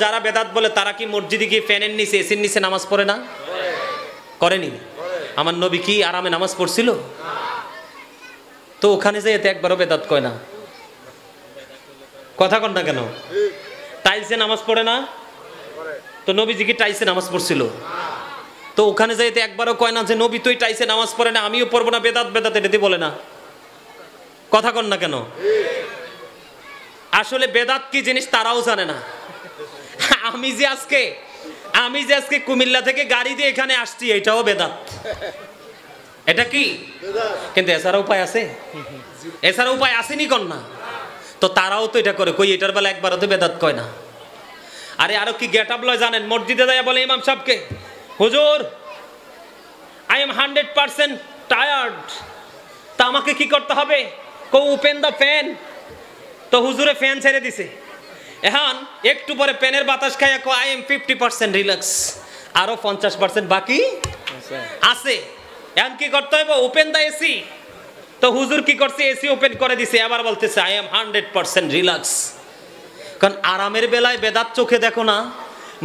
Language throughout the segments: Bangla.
যারা বেদাত বলে তারা কি মসজিদে গিয়ে ফ্যানের নিচে এসির নিচে নামাজ পড়ে না? করেনি? আমার নবী কি আরামে নামাজ পড়ছিল? তো ওখানে যে এতে একবারও বেদাত কয় না। কথা কন না কেন? টাইলসে নামাজ পড়ে না? তো নবীজি কি টাইলসে নামাজ পড়ছিল? তো ওখানে যাইতে একবারও কয় না যে নবী তুই টাইলসে নামাজ পড়ে না, আমিও পড়বো না, বেদাত বেদাত এটাতে বলে না। কথা কন না কেন? আসলে বেদাত কি জিনিস তারাও জানে না। আমি যে আজকে কুমিল্লা থেকে গাড়ি দিয়ে এখানে আসছি, এটাও বেদাত। এটা কি? কিন্তু এছাড়া উপায় আছে? এছাড়া উপায় আসেনি কন না? তো তারাও তো এটা করে, কই এটার বেলা একবারও তো বেদাত কয় না। আরে আরো কি গেট আপ লয় জানেন? মসজিদে যায় বলে ইমাম সাহেবকে, হুজুর আই এম 100% টায়ার্ড, তা আমাকে কি করতে হবে? কো ওপেন দ্য ফ্যান। তো হুজুরে ফ্যান ছেড়ে দিছে, এখন একটু পরে ফ্যানের বাতাস খাইয়া কো আই এম 50% রিল্যাক্স, আরো 50% বাকি আছে। এখন কি করতে হবে? Open the AC. তো হুজুর কি করছে? এসি ওপেন করে দিছে, আবার বলতেছে আই এম 100% রিল্যাক্স। কারণ আরামের বেলায় বেদাত চোখে দেখো না,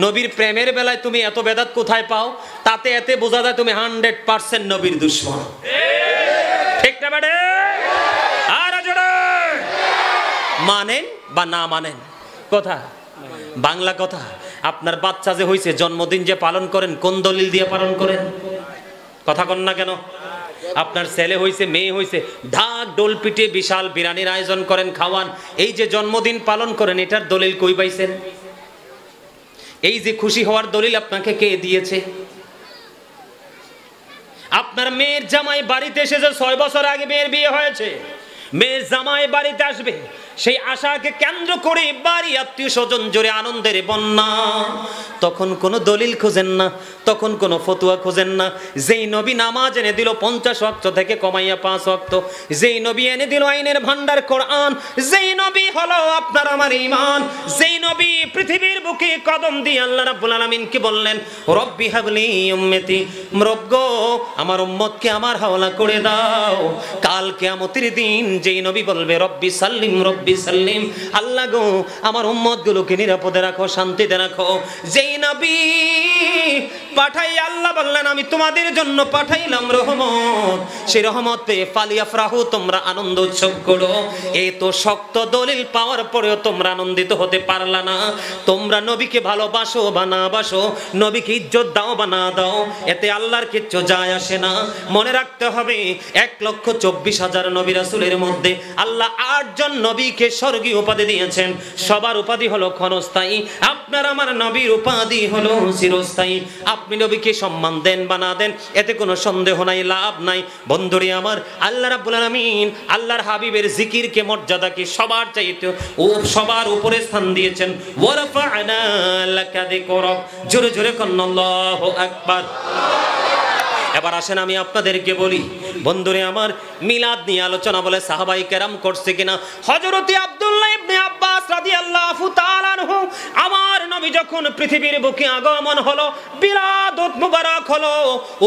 নবীর প্রেমের বেলায় তুমি এত বেদাত কোথায় পাও? তাতে এতে বোঝা যায় তুমি 100% নবীর দুশমন। ঠিক না বেড়ে? আর জোরে মানেন বা না মানেন কথা, বাংলা কথা। আপনার বাচ্চা যে হয়েছে, জন্মদিন যে পালন করেন, কোন দলিল দিয়ে পালন করেন? কথা কন না কেন? আপনার ছেলে হয়েছে, মেয়ে হয়েছে, ঢাক ডোল পিটে বিশাল বিরিয়ানির আয়োজন করেন, খাওয়ান। এই যে জন্মদিন পালন করেন, এটার দলিল কই পাইছেন? এই যে খুশি হওয়ার দলিল আপনাকে কে দিয়েছে? আপনার মেয়ের জামাই বাড়িতে এসেছে, 6 বছর আগে মেয়ের বিয়ে হয়েছে, মেয়ের জামাই বাড়িতে আসবে, সেই আশাকে কেন্দ্র করে বাড়ি আত্মীয় স্বজন জোরে আনন্দের বন্যা। তখন কোনো দলিল খোঁজেন না, তখন কোনো ফতুয়া খোঁজেন না। যেই নবী নামাজ এনে দিল 50 ওয়াক্ত থেকে কমাইয়া 5 ওয়াক্ত, যেই নবী এনে দিল আইনের ভান্ডার কোরআন, যেই নবী হলো আপনার আমার ঈমান, যেই নবী পৃথিবীর বুকে কদম দিয়ে আল্লাহ রাব্বুল আলামিনকে বললেন রব্বি হাবলি উম্মতি, রব্ব আমার উম্মতকে আমার হাওলা করে দাও। কাল কিয়ামতের দিন যেই নবী বলবে রব্বি সাল্লিম রব্বি সাল্লিম, আল্লাহ গো আমার উম্মতগুলোকে নিরাপদে রাখো, শান্তিতে রাখো, যেই নবী পাঠাই আল্লাহ বললেন আমি তোমাদের জন্য পাঠাইলাম রহমত, সেই রহমত পেয়ে ফালিয়াফরাহু, তোমরা আনন্দ উৎসব করো। এই তো শক্ত দলিল পাওয়ার পরেও তোমরা আনন্দিত হতে পারলা না। তোমরা নবীকে ভালোবাসো বা না বাসো, নবীকে ইজ্জত দাও বা না দাও, এতে আল্লাহর কিচ্ছু যায় আসে না। মনে রাখতে হবে 1,24,000 নবী রাসূলের মধ্যে আল্লাহ 8 জন নবীকে স্বর্গীয় উপাধি দিয়েছেন। সবার উপাধি হলো ক্ষণস্থায়ী, আপনার আমার নবীর উপাধি হলো চিরস্থায়ী। আপনি নবীকে সম্মান দেন বা না দেন, এতে কোনো সন্দেহ নাই, লাভ নাই। বন্ধুরে আমার, আল্লাহ রাব্বুল আলামিন আল্লাহর হাবিবের জিকিরকে, মর্যাদাকে সবার চাইতে ও সবার উপরে স্থান দিয়েছেন। ওয়ারাফা'না লাকা যিকরাক, জোরে জোরে কোন আল্লাহু আকবার। এবার আসেন আমি আপনাদেরকে বলি, বন্ধুরে আমার, মিলাদ নিয়ে আলোচনা বলে সাহাবায়ে কেরাম করছে কিনা? হযরতে আব্দুল্লাহ ইবনে আব্বাস রাদিয়াল্লাহু তাআলা আনহু, আমার নবী যখন পৃথিবীর বুকে আগমন হলো, বিলাদত মুবারক হলো,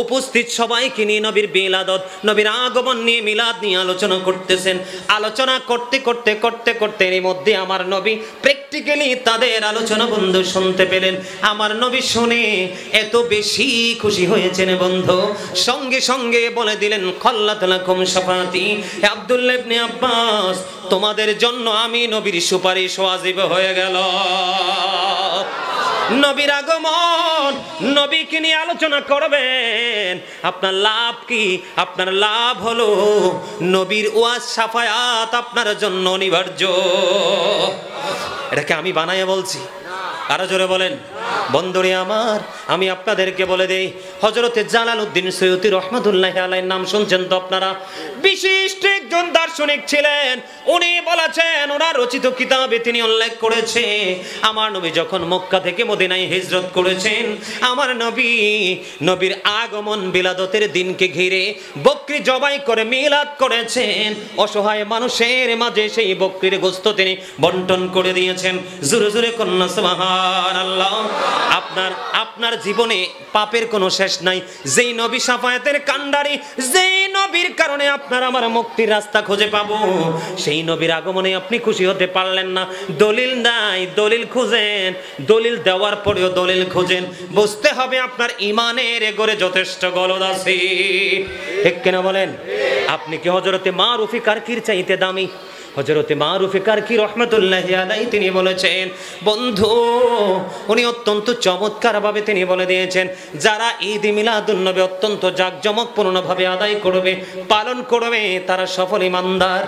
উপস্থিত সবাইকে নিয়ে নবীর বিলাদত, নবীর আগমন নিয়ে, মিলাদ নিয়ে আলোচনা করতেছেন। আলোচনা করতে করতে করতে করতে এর মধ্যে আমার নবী প্র্যাকটিক্যালি তাদের আলোচনা বন্ধু শুনতে পেলেন। আমার নবী শুনে এত বেশি খুশি হয়েছেন বন্ধু, সঙ্গে সঙ্গে বলে দিলেন খাল্লাত লাকুম শাফাতি, হে আব্দুল্লাহ ইবনে আব্বাস, তোমাদের জন্য আমি নবীর সুপারিশ ওয়াজিব হয়ে গেল। নবীর আগমন, নবীকে নিয়ে আলোচনা করবেন, আপনার লাভ কি? আপনার লাভ হলো নবীর ওয়াজ শাফায়াত আপনার জন্য অনিবার্য। এটাকে আমি বানাইয়া বলছি? আরো জোরে বলেন। বন্ধুরে আমার, আমি আপনাদেরকে বলে দেই, হযরতে জালালউদ্দিন সৈয়দী রহমাতুল্লাহি আলাইহির নাম শুনছেন তো আপনারা? বিশিষ্ট একজন দার্শনিক ছিলেন। উনি বলেছেন, ওনার রচিত কিতাবে তিনি উল্লেখ করেছে, আমার নবী যখন মক্কা থেকে মদিনায় হিজরত করেছেন, আমার নবীর আগমন বিলাদতের দিনকে ঘিরে বকরি জবাই করে মিলাদ করেছেন। অসহায় মানুষের মাঝে সেই বকরির গোশত তিনি বন্টন করে দিয়েছেন। জোরে জোরে কন্যা সুবহানাল্লাহ। আপনার জীবনে পাপের কোনো শেষ নাই। যেই নবী শাফায়াতের কান্ডারি, যেই নবীর কারণে আপনার আমার মুক্তির রাস্তা খুঁজে পাবো, সেই নবীর আগমনে আপনি খুশি হতে পারলেন না। দলিল নাই, দলিল খুঁজেন, দলিল দেওয়ার পরেও দলিল খুঁজেন। বুঝতে হবে আপনার ইমানের এগোরে যথেষ্ট গলদ আছে। ঠিক কিনা বলেন? আপনি কি হযরতে মারুফি কারকির চাইতে দামি? হযরতে মারুফি কারকি রহমাতুল্লাহি আলাইহি তিনি বলেছেন, বন্ধু, উনি অত্যন্ত চমৎকার ভাবে তিনি বলে দিয়েছেন, যারা ঈদ মিলাদুন নবী অত্যন্ত জাঁকজমকপূর্ণ ভাবে আদায় করবে, পালন করবে, তারা সফল ঈমানদার।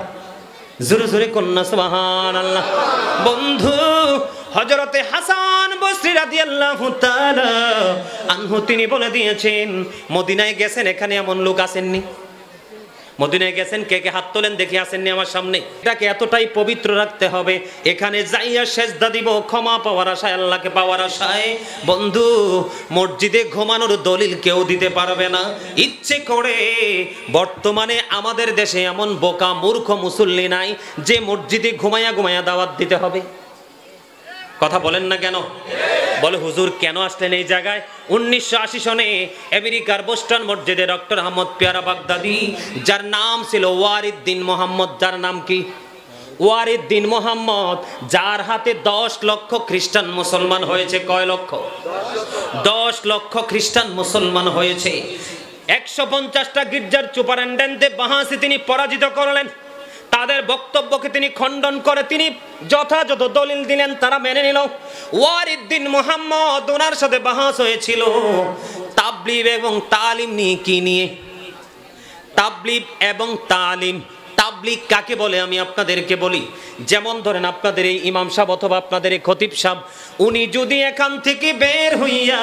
জোরে জোরে কন্যা সুবহানাল্লাহ। বন্ধু, হযরতে হাসান বসরি রাদিয়াল্লাহু তাআলা আনহু তিনি বলে দিয়েছেন, মদিনায় গেছেন, এখানে এমন লোক আসেননি। মদিনায় গেছেন, কে কে হাত তোলেন দেখি, আসেননি আমার সামনে। এটাকে এতটাই পবিত্র রাখতে হবে, এখানে যাইয়া সেজদা দিব ক্ষমা পাওয়ার আশায়, আল্লাহকে পাওয়ার আশায়। বন্ধু, মসজিদে ঘুমানোর দলিল কেউ দিতে পারবে না। ইচ্ছে করে বর্তমানে আমাদের দেশে এমন বোকা মূর্খ মুসল্লি নাই যে মসজিদে ঘুমাইয়া ঘুমাইয়া দাওয়াত দিতে হবে। কথা বলেন না কেন? বলে হুজুর কেন আসলেন এই জায়গায়? 1980 সনে আমেরিকার বোস্টন মসজিদে ডক্টর আহমদ পেয়ারা বাগদাদি, যার নাম ছিল ওয়ারিদ্দিন মোহাম্মদ, যার নাম কি? ওয়ারিদ্দিন মোহাম্মদ, যার হাতে 10 লক্ষ খ্রিস্টান মুসলমান হয়েছে। কয় লক্ষ? 10 লক্ষ খ্রিস্টান মুসলমান হয়েছে। 150টা গির্জার সুপারিনটেন্ডেন্ট বাহাসি তিনি পরাজিত করলেন। তাদের বক্তব্যকে তিনি খণ্ডন করে তিনি যথাযথ দলিল দিলেন, তারা মেনে নিল। ওয়ারিদ্দিন মোহাম্মদ, ওনার সাথে বাহাস হয়েছিল তাবলিগ এবং তালিম নিয়ে। কি নিয়ে? তাবলিগ এবং তালিম। তাবলিগ কাকে বলে আমি আপনাদেরকে বলি। যেমন ধরেন আপনাদের এই ইমাম সাহেব অথবা আপনাদের এই খতিব সাহেব, উনি যদি এখান থেকে বের হইয়া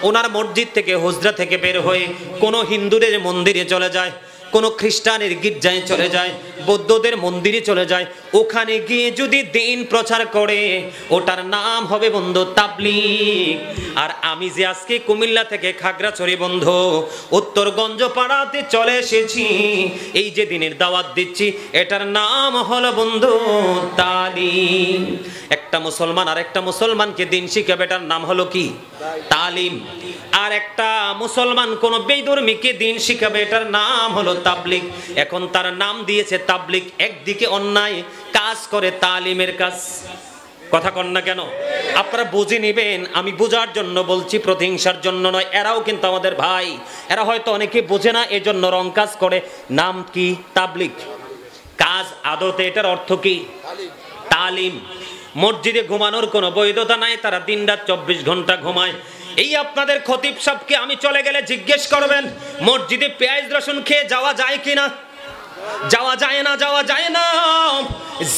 ওনার মসজিদ থেকে হুজরা থেকে বের হয়ে কোনো হিন্দুদের মন্দিরে চলে যায়, কোনো খ্রিস্টানের গির্জায় চলে যায়, বৌদ্ধদের মন্দিরে চলে যায়, ওখানে গিয়ে যদি দিন প্রচার করে, ওটার নাম হবে বন্ধু তাবলীগ। আর আমি যে আজকে কুমিল্লা থেকে খাগড়াছড়ি বন্ধু উত্তরগঞ্জ পাড়াতে চলে এসেছি, এই যে দিনের দাওয়াত দিচ্ছি, এটার নাম হলো বন্ধু তালিম। একটা মুসলমান আর একটা মুসলমানকে দিন শিখাবে, এটার নাম হলো কি? তালিম। আর একটা মুসলমান কোন বেধর্মীকে দিন শিখাবে, এটার নাম হলো তাবলীগ। এখন তার নাম দিয়েছে তাবলীগ। একদিকে অন্যায় কাজ করে তালিমের কাজ। কথা কন না কেন? আপনারা বুঝে নেবেন, আমি বোঝার জন্য বলছি, প্রতিহিংসার জন্য নয়। এরাও কিন্তু আমাদের ভাই, এরা হয়তো অনেকে বোঝে না, এজন্য রং কাজ করে। নাম কি? তাবলীগ। কাজ আদতে এটার অর্থ কি? তালিম। মসজিদে ঘুমানোর কোনো বৈধতা নাই, তারা দিনরাত 24 ঘন্টা ঘুমায়। এই আপনাদের খতিব সাহেবকে আমি চলে গেলে জিজ্ঞেস করবেন, মসজিদে পেঁয়াজ রসুন খেয়ে যাওয়া যায় কিনা? যাওয়া যায় না, যাওয়া যায় না।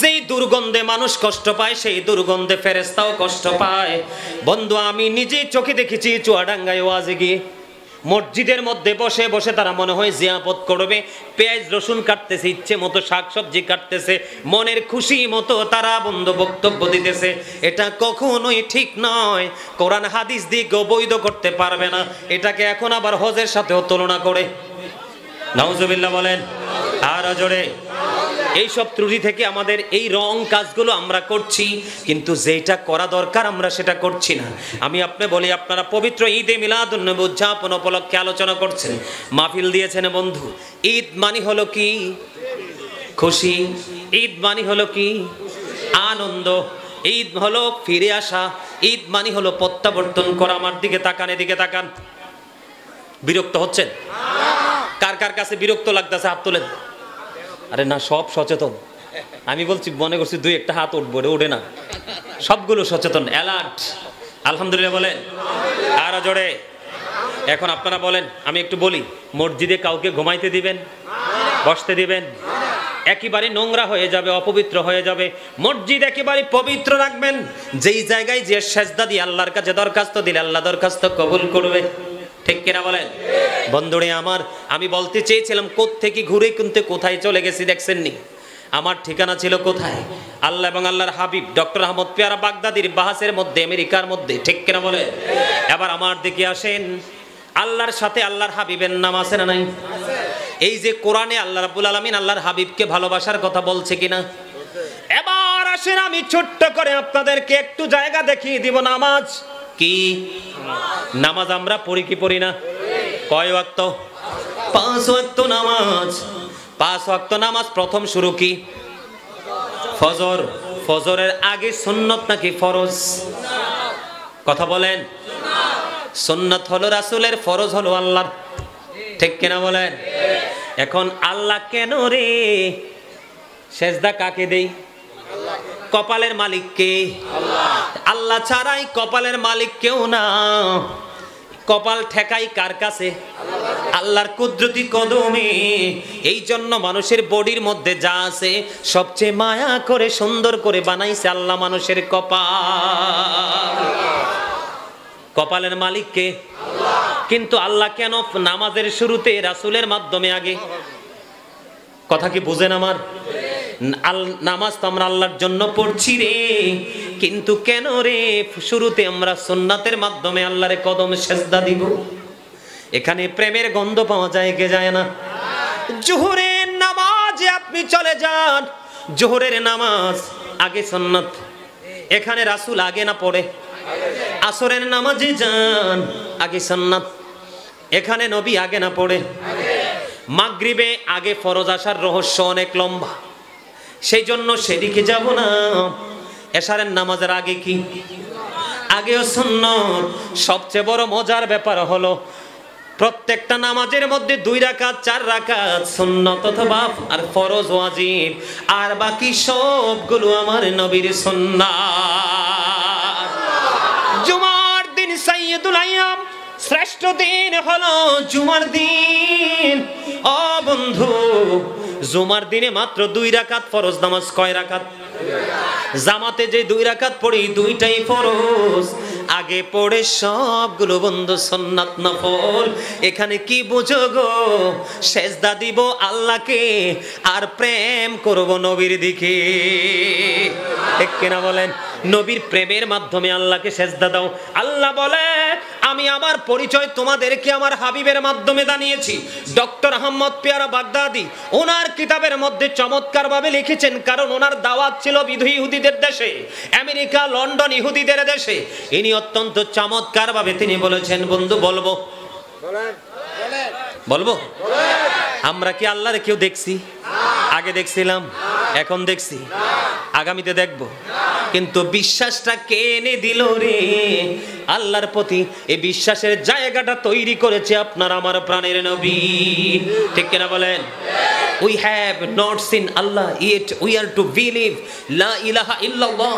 যেই দুর্গন্ধে মানুষ কষ্ট পায়, সেই দুর্গন্ধে ফেরেশতাও কষ্ট পায়। বন্ধু, আমি নিজেই চোখে দেখেছি চুয়াডাঙ্গায় ওয়াজে গিয়ে, মসজিদের মধ্যে বসে বসে তারা মনে হয় জিয়াপত করবে, পেঁয়াজ রসুন কাটতেছে, ইচ্ছে মতো শাকসবজি কাটতেছে, মনের খুশি মতো তারা বন্ধু বক্তব্য দিতেছে। এটা কখনোই ঠিক নয়, কোরআন হাদিস দিয়ে বৈধ করতে পারবে না। এটাকে এখন আবার হজের সাথেও তুলনা করে। নাউজুবিল্লাহ বলেন আর জোরে। এইসব ত্রুটি থেকে আমাদের এই রং কাজগুলো আমরা করছি, কিন্তু যেটা করা দরকার আমরা সেটা করছি না। আমি আপনি বলি, আপনারা পবিত্র ঈদে মিলাদুন্নবী উদযাপন উপলক্ষে আলোচনা করছেন, মাহফিল দিয়েছেন বন্ধু। ঈদ মানে হলো কি? খুশি। ঈদ মানে হলো কি? আনন্দ। ঈদ হলো ফিরে আসা। ঈদ মানে হলো প্রত্যাবর্তন করা। আমার দিকে তাকান, এদিকে তাকান। বিরক্ত হচ্ছেন? কার কার কাছে বিরক্ত লাগতেছে হাত তোলেন। আরে না, সব সচেতন। আমি বলছি, মনে করছি দুই একটা হাত উঠবো, ওঠে না। সবগুলো সচেতন, অ্যালার্ট। আলহামদুলিল্লাহ বলেন আর জোরে। এখন আপনারা বলেন, আমি একটু বলি, মসজিদে কাউকে ঘুমাইতে দিবেন? বসতে দিবেন? একেবারে নোংরা হয়ে যাবে, অপবিত্র হয়ে যাবে। মসজিদ একেবারে পবিত্র রাখবেন। যেই জায়গায় যে সেজদা দিয়ে আল্লাহর কাছে দরখাস্ত দিলে আল্লাহ দরখাস্ত কবুল করবে। ঠিক কিনা বলেন? বন্ধুরে আমার, আমি বলতে চেয়েছিলাম কোত্থেকে ঘুরে কিন্তু কোথায় চলে গেছি দেখছেন নি? আমার ঠিকানা ছিল কোথায়? আল্লাহ এবং আল্লাহর হাবিব ডক্টর আহমদ পেয়ারা বাগদাদির বাহাসের মধ্যে, আমেরিকার মধ্যে। ঠিক কিনা বলেন? এবার আমার দিকে আসেন, আল্লাহর সাথে আল্লাহর হাবিবের নাম আছে না নাই? এই যে কোরআনে আল্লাহ রাব্বুল আলামিন আল্লাহর হাবিবকে ভালোবাসার কথা বলছে কিনা? এবার আসেন, আমি ছোট্ট করে আপনাদেরকে একটু জায়গা দেখিয়ে দিব। নামাজ কি? নামাজ আমরা পড়ি কি পড়ি না? কয় ওয়াক্ত? 5 ওয়াক্ত নামাজ। 5 ওয়াক্ত নামাজ প্রথম শুরু কি? ফজর। ফজরের আগে সুন্নত নাকি ফরজ? কথা বলেন। সুন্নত হলো রাসূলের, ফরজ হলো আল্লাহর। ঠিক কিনা বলেন? এখন আল্লাহ কেন রে সেজদা কাকে দেই? কপালের মালিক কে? আল্লাহ ছাড়াই কপালের মালিক কেউ না। কপাল ঠেকাই কার কাছে? আল্লাহর কুদরতি কদমে। এই জন্য মানুষের বডির মধ্যে যা আছে সবচেয়ে মায়া করে সুন্দর করে বানাইছে আল্লাহ মানুষের কপাল। কপালের মালিক কে? কিন্তু আল্লাহ কেন নামাজের শুরুতে রাসূলের মাধ্যমে আগে? কথা কি বুঝেন আমার? নামাজ তো আমরা আল্লাহর জন্য পড়ছি রে, কিন্তু কেন রে শুরুতে আমরা সুন্নাতের মাধ্যমে আল্লাহর কদমে সেজদা দিব? এখানে প্রেমের গন্ধ পাওয়া যায় কে যায় না? জোহরের নামাজে আপনি চলে যান, জোহরের নামাজ আগে সুন্নাত, এখানে রাসূল আগে না পড়ে? আসরের নামাজে যান আগে সুন্নাত, এখানে নবী আগে না পড়ে? মাগরিবে আগে ফরজ আসার রহস্য অনেক লম্বা, সেই জন্য সেদিকে যাব না। এশারের নামাজের আগে কি? আগেও সুন্নত। সবচেয়ে বড় মজার ব্যাপার হলো প্রত্যেকটা নামাজের মধ্যে 2 রাকাত 4 রাকাত সুন্নত অথবা আর ফরজ ওয়াজিব, আর বাকি সবগুলো আমার নবীর সুন্নাত। জুমার দিন সাইয়্যিদুল আইয়াম, শ্রেষ্ঠ দিন হলো জুমার দিন। ও বন্ধু, জুমার দিনে মাত্র 2 রাকাত ফরজ নামাজ। কয় রাকাত? জামাতে যে 2 রাকাত পড়ি, 2টাই ফরজ। আগে পড়ে সবগুলো বন্ধু সুন্নাত নফল। এখানে কি বুঝো গো? সেজদা দিব আল্লাহকে আর প্রেম করব নবীর দিকে। ঠিক কিনা বলেন? নবীর প্রেমের মাধ্যমে আল্লাহকে সেজদা দাও। আল্লাহ বলে আমি আমার পরিচয় তোমাদেরকে আমার হাবিবের মাধ্যমে জানিয়েছি। ডক্টর আহমদ পেয়ারা বাগদাদি ওনার কিতাবের মধ্যে চমৎকার ভাবে লিখেছেন, কারণ ওনার দাওয়াত ছিল বিধু ইহুদিদের দেশে, আমেরিকা লন্ডন ইহুদিদের দেশে। ইনি অত্যন্ত চমৎকার ভাবে তিনি বলেছেন, বন্ধু বলবো বলবো আমরা কি আল্লাহরে কেউ দেখছি? আগে দেখছিলাম, এখন দেখছি, আগামীতে দেখব। কিন্তু বিশ্বাসটা কে এনে দিল রে আল্লাহর প্রতি? এই বিশ্বাসের জায়গাটা তৈরি করেছে আপনার আমার প্রাণের নবী। ঠিক কিনা বলেন? We have not seen Allah yet we are to believe la ilaha illallah,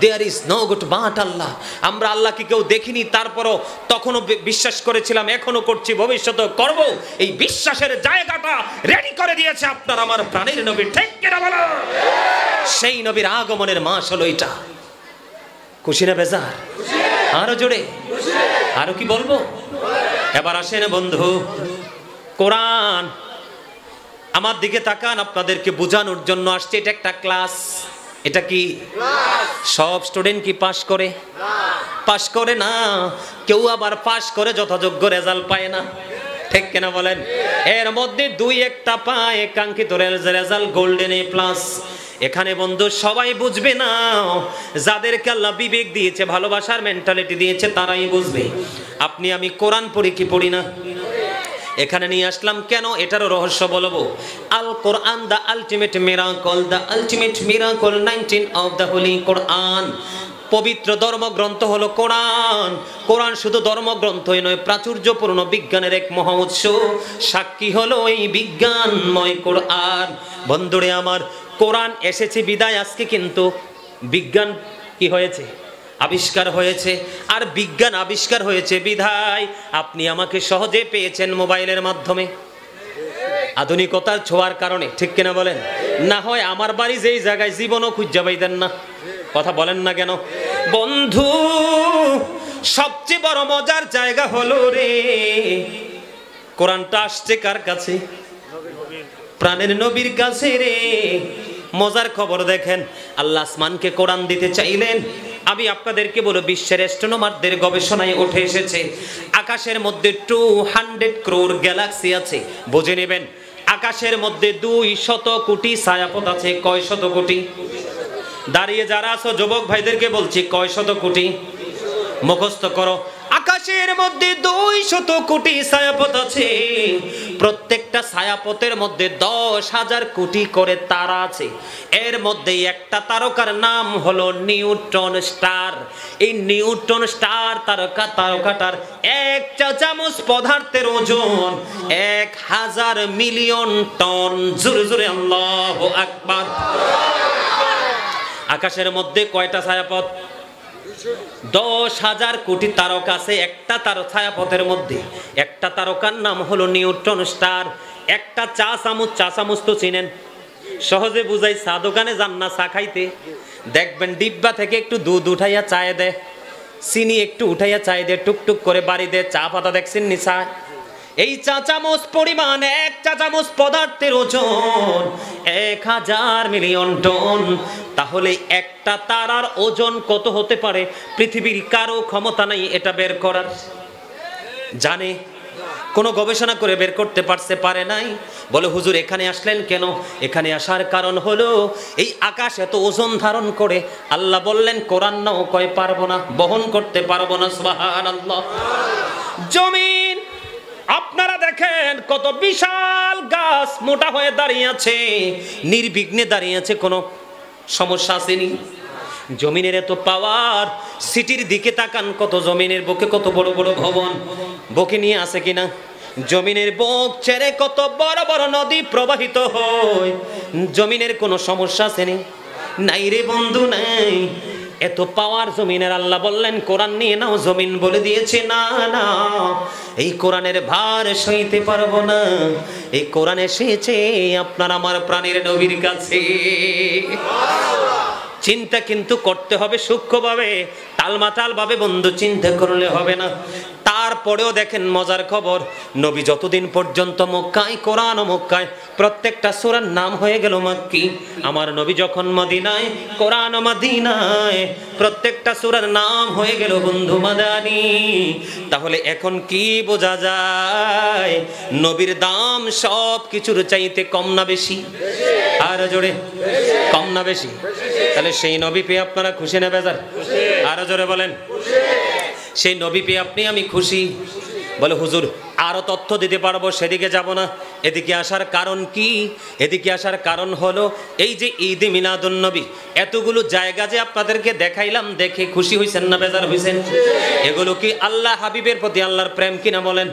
there is no God but Allah. আমরা আল্লাহকে কেউ দেখিনি, তারপরও তখনও বিশ্বাস করেছিলাম, এখনো করছি, ভবিষ্যতেও করব। এই বিশ্বাসের জায়গাটা রেডি করে দিয়েছে আপনার আমার প্রাণের নবী। ঠিক কিনা বলো? সেই নবীর আগমনের মাস হলো এটা। খুশি না বেজার? আরো জোরে, আরো কি বলবো? এবার আসেন বন্ধু, কোরআন আমার দিকে তাকান, আপনাদেরকে বোঝানোর জন্য আসছে। এটা একটা ক্লাস। এটা কি সব স্টুডেন্ট কি পাস করে? পাস করে না। কেউ আবার পাস করে যথাযোগ্য রেজাল্ট পায় না। ঠিক কিনা বলেন? এর মধ্যে 2-1টা পায় কাঙ্ক্ষিত রেজাল্ট, গোল্ডেন এ প্লাস। এখানে বন্ধু সবাই বুঝবে না, যাদেরকে আল্লাহ বিবেক দিয়েছে, ভালোবাসার মেন্টালিটি দিয়েছে, তারাই বুঝবে। আপনি আমি কোরআন পড়ি কি পড়ি না? এখানে নিয়ে আসলাম কেন, এটারও রহস্য বলবো। Al Quran the ultimate miracle, the ultimate miracle 19 of the holy Quran. পবিত্র ধর্মগ্রন্থ হলো কোরআন। কোরআন শুধু ধর্মগ্রন্থই নয়, প্রাচুর্যপূর্ণ বিজ্ঞানের এক মহা উৎস। সাক্ষী হলো এই বিজ্ঞানময় কোরআন। বন্ধুরে আমার, কোরআন এসেছে বিদায় আজকে কিন্তু বিজ্ঞান কি হয়েছে? আবিষ্কার হয়েছে। আর বিজ্ঞান আবিষ্কার হয়েছে বিধায় আপনি আমাকে সহজে পেয়েছেন মোবাইলের মাধ্যমে, আধুনিকতার ছোঁয়ার কারণে। ঠিক কিনা বলেন? না হয় আমার বাড়ি যেই জায়গায় জীবনও খুঁজে পাইতেন না। কথা বলেন না কেন? বন্ধু, সবচেয়ে বড় মজার জায়গা হলো রে, কোরআনটা আসছে কার কাছে? প্রাণের নবীর কাছে রে। মজার খবর দেখেন, আল্লাহ আসমানকে কোরআন দিতে চাইলেন। আমি আপনাদেরকে বলবো, বিশ্বের অ্যাস্ট্রোনমারদের গবেষণায় উঠে এসেছে আকাশের মধ্যে 200 crore গ্যালাক্সি আছে। বুঝে নেবেন, আকাশের মধ্যে 200 কোটি ছায়াপথ আছে। কয় শত কোটি? দাঁড়িয়ে যারা আছো যুবক ভাইদেরকে বলছি, কয় শত কোটি? মুখস্থ করো। আকাশের মধ্যে 200 কোটি ছায়াপথ আছে, প্রত্যেকটা ছায়াপথের মধ্যে 10,000 কোটি করে তারা আছে। এর মধ্যে একটা তারকার নাম হলো নিউট্রন স্টার। এই নিউট্রন স্টার তারকাটার 1 চা চামচ পদার্থের ওজন 1000 মিলিয়ন টন। জোরে জোরে আল্লাহু আকবার। আকাশের মধ্যে কয়টা ছায়াপথ? 10,000 কোটি তারকা আছে একটা ছায়াপথের মধ্যে। একটা তারকার নাম হলো নিউট্রন স্টার। একটা চা চামচ তো চিনেন, সহজে বুঝাই। চা দোকানে যান না চা খাইতে, দেখবেন ডিব্বা থেকে একটু দুধ উঠাইয়া চায় দেয়, চিনি একটু উঠাইয়া চায় দেয়, টুকটুক করে বাড়ি দেয়। চা পাতা দেখছেন নি চা? এই চা চামচ পরিমাণ 1 চা চামচ পদার্থের ওজন 1000 মিলিয়ন টন। তাহলে একটা তারার ওজন কত হতে পারে পৃথিবীর কারো ক্ষমতা নাই এটা বের করার। জানে? কোনো গবেষণা করে বের করতে পারে নাই। বলে হুজুর এখানে আসলেন কেন? এখানে আসার কারণ হলো এই আকাশ এত ওজন ধারণ করে, আল্লাহ বললেন কোরআন নাও কয় পারবো না, বহন করতে পারবো না। সুবহানাল্লাহ। জমিন আপনারা দেখেন কত বিশাল গাছ মোটা হয়ে দাঁড়িয়ে আছে, নির্বিঘ্নে দাঁড়িয়ে আছে, কোনো সমস্যা আসেনি। জমিনের এত পাওয়ার। সিটির দিকে তাকান, কত জমিনের বুকে কত বড় বড় ভবন বুকে নিয়ে আছে কিনা? জমিনের বুক ছেড়ে কত বড় বড় নদী প্রবাহিত হয়, জমিনের কোনো সমস্যা আসেনি? নাই রে বন্ধু, নাই। এত পাওয়ার জমিনের। আল্লাহ বললেন কোরআন নিয়ে নাও। জমিন বলে দিয়েছে না না, এই কোরআনের ভার সইতে পারবো না। এই কোরআন এসেছে আপনার আমার প্রাণের নবীর কাছে। চিন্তা কিন্তু করতে হবে সূক্ষ্মভাবে, টালমাটাল ভাবে বন্ধু চিন্তা করলে হবে না। তারপরেও দেখেন মজার খবর, নবী যতদিন পর্যন্ত মক্কায়, কোরআন ও মক্কায়, প্রত্যেকটা সূরার নাম হয়ে গেল মাক্কি। আমার নবী যখন মদিনায়, কোরআন ও মদিনায়, প্রত্যেকটা সূরার নাম হয়ে গেল বন্ধু মাদানী। তাহলে এখন কি বোঝা যায়? নবীর দাম সব কিছুর চাইতে কম না বেশি? আর জোরে, কম না বেশি? তাহলে সেই নবী পেয়ে আপনারা খুশি না বেজার? আরো জোরে বলেন। সেই নবী পেয়ে আপনি আমি খুশি। বলে হুজুর আরো তথ্য দিতে পারবো, সেদিকে যাব না। এদিকে আসার কারণ কি? এদিকে আসার কারণ হলো এই যে ঈদে মিলাদুন নবী, এতগুলো জায়গা যে আপনাদেরকে দেখাইলাম, দেখে খুশি হইছেন না বেজার হইছেন? এগুলো কি আল্লাহ হাবিবের প্রতি আল্লাহর প্রেম কিনা বলেন?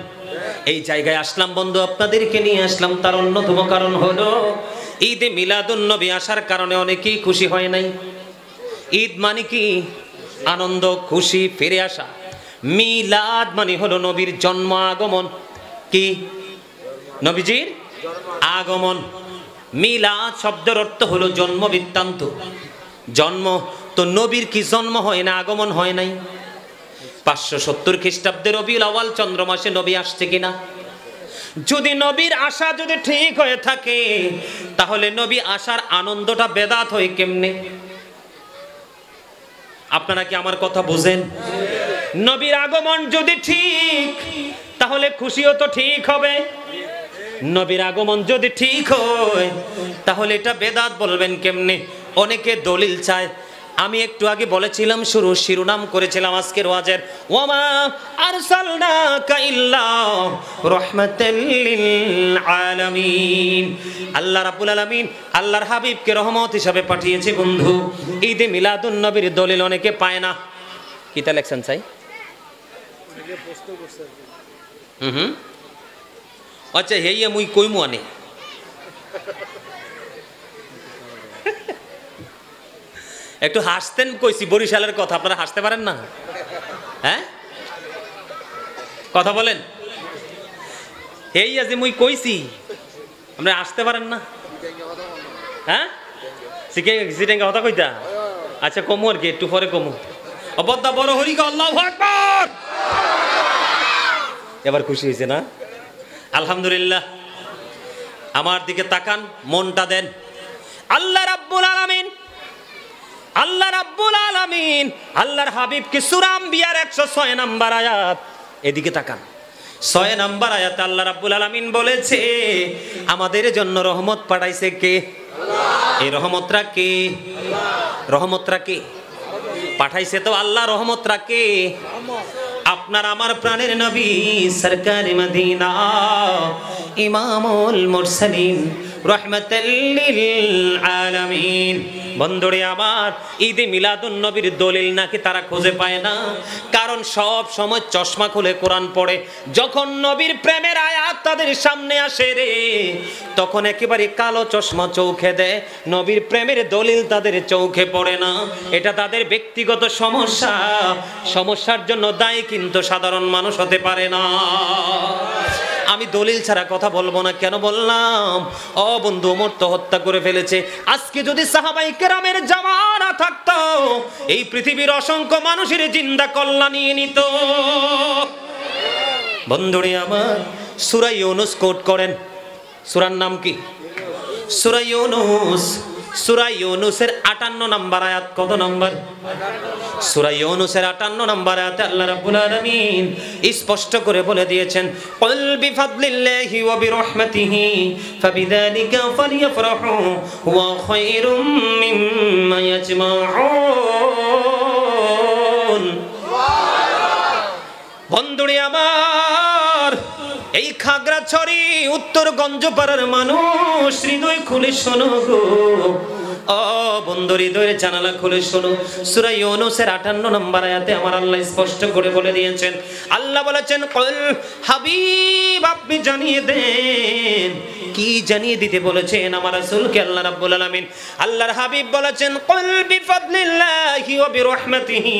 এই জায়গায় আসলাম বন্ধু, আপনাদেরকে নিয়ে আসলাম, তার অন্যতম কারণ হলো ঈদে মিলাদুন নবী আসার কারণে অনেকেই খুশি হয় নাই। ঈদ মানে কি? আনন্দ, খুশি, ফিরে আসা। মিলাদ মানে হলো নবীর জন্ম, আগমন। কি? নবীজির আগমন। মিলাদ শব্দের অর্থ হলো জন্ম বৃত্তান্ত। জন্ম তো নবীর কি জন্ম হয় না, আগমন হয় নাই? 570 খ্রিস্টাব্দে রবিউল আউয়াল চন্দ্র মাসে নবী আসছে কিনা? যদি নবীর আশা যদি ঠিক হয়ে থাকে, তাহলে নবী আসার আনন্দটা বেদাত হয় কেমনে? আপনারা কি আমার কথা বুঝেন? নবীর আগমন যদি ঠিক, তাহলে খুশিও তো ঠিক হবে। নবীর আগমন যদি ঠিক হয়, তাহলে এটা বেদাত বলবেন কেমনে? অনেকে দলিল চায়। আমি একটু আগে বলেছিলাম, শিরোনাম করেছিলাম আজকের ওয়াজের, ওয়ামা আরসালনাকা ইল্লা রাহমাতাল লিল আলামিন। আল্লাহ রাব্বুল আলামিন আল্লাহর হাবিবকে রহমত হিসাবে পাঠিয়েছে বন্ধু। ঈদে মিলাদুন নবীর দলিল অনেকে পায় না। কিতা লেখছেন চাই? আচ্ছা হেইয়া মুই কইমু আনে। একটু হাসতেন কইছি, বরিশালের কথা, আপনারা হাসতে পারেন না? হ্যাঁ, কথা বলেন। এই যে মুই কইছি, আমরা আসতে পারেন না? হ্যাঁ, সিটেঙ্গা কথা কইতা? আচ্ছা কমু আর কি, একটু পরে কমু। অবদ্দা বড় হরি গো, আল্লাহু আকবার। এবার খুশি হয়েছে না? আলহামদুলিল্লাহ। আমার দিকে তাকান, মনটা দেন। আল্লাহ রাব্বুল আলামিন, আল্লাহ রাব্বুল আলামিন আল্লাহর হাবিবকে সূরা আম্বিয়ার 106 নম্বর আয়াত, এদিকে তাকান। 6 নম্বর আয়াতে আল্লাহ রাব্বুল আলামিন বলেছে আমাদের জন্য রহমত পাঠাইছে কে? আল্লাহ। এই রহমতটা কে? রহমতটা কে? পাঠাইছে তো আল্লাহ, রহমত রাখে আপনার আমার প্রাণের নবী সরকারে মদিনা ইমামুল মুরসালিন রাহমাতাল লিল আলামিন। বন্ধুরে আমার, ঈদে মিলাদুন নবীর দলিল নাকি তারা খুঁজে পায় না, কারণ সব সময় চশমা খুলে কোরআন পড়ে। যখন নবীর প্রেমের আয়াত তাদের সামনে আসে রে, তখন একেবারে কালো চশমা চোখে দেয়, নবীর প্রেমের দলিল তাদের চোখে পড়ে না। এটা তাদের ব্যক্তিগত সমস্যা, সমস্যার জন্য দায়ী কিন্তু সাধারণ মানুষ হতে পারে না। আমি দলিল ছাড়া কথা বলবো না, কেন বললাম? ও বন্ধু, ওমর তো হত্যা করে ফেলেছে। আজকে যদি সাহাবায়ে কেরামের জামানা থাকতো, এই পৃথিবীর অসংখ্য মানুষের জিন্দা কল্যাণ নিয়ে নিত। বন্ধুরে আমার, সূরা ইউনূস কোট করেন। সূরার নাম কি? সূরা ইউনূস। সূরা ইউনূসের 58 নম্বর আয়াত। কত নম্বর? সূরা ইউনূসের 58 নম্বর আয়াতে আল্লাহ রাব্বুল আলামিন স্পষ্ট করে বলে দিয়েছেন, কুল বিফাদলিল্লাহি ওয়া বিরহমাতিহি ফাবিযালিকা ফালইফরাহু ওয়া খায়রুম মিম্মা ইয়াজমাউন। বন্ধুরে আমার, এই খাগড়াছড়ি উত্তরগঞ্জ পাড়ার মানুষ, হৃদয় খুলে শোনো গো। ও বন্ধু, হৃদয়ের জানালা খুলে শোনো। সূরা ইউনূসের 58 নম্বর আয়াতে আমার আল্লাহ স্পষ্ট করে বলে দিয়েছেন, আল্লাহ বলেছেন, কুল হাবিব, আপনি জানিয়ে দেন। কি জানিয়ে দিতে বলেছেন আমার রাসূলকে আল্লাহ রাব্বুল আলামিন? আল্লাহর হাবিব বলেছেন, কুল বিফাদলিল্লাহি ওয়া বিরহমাতিহি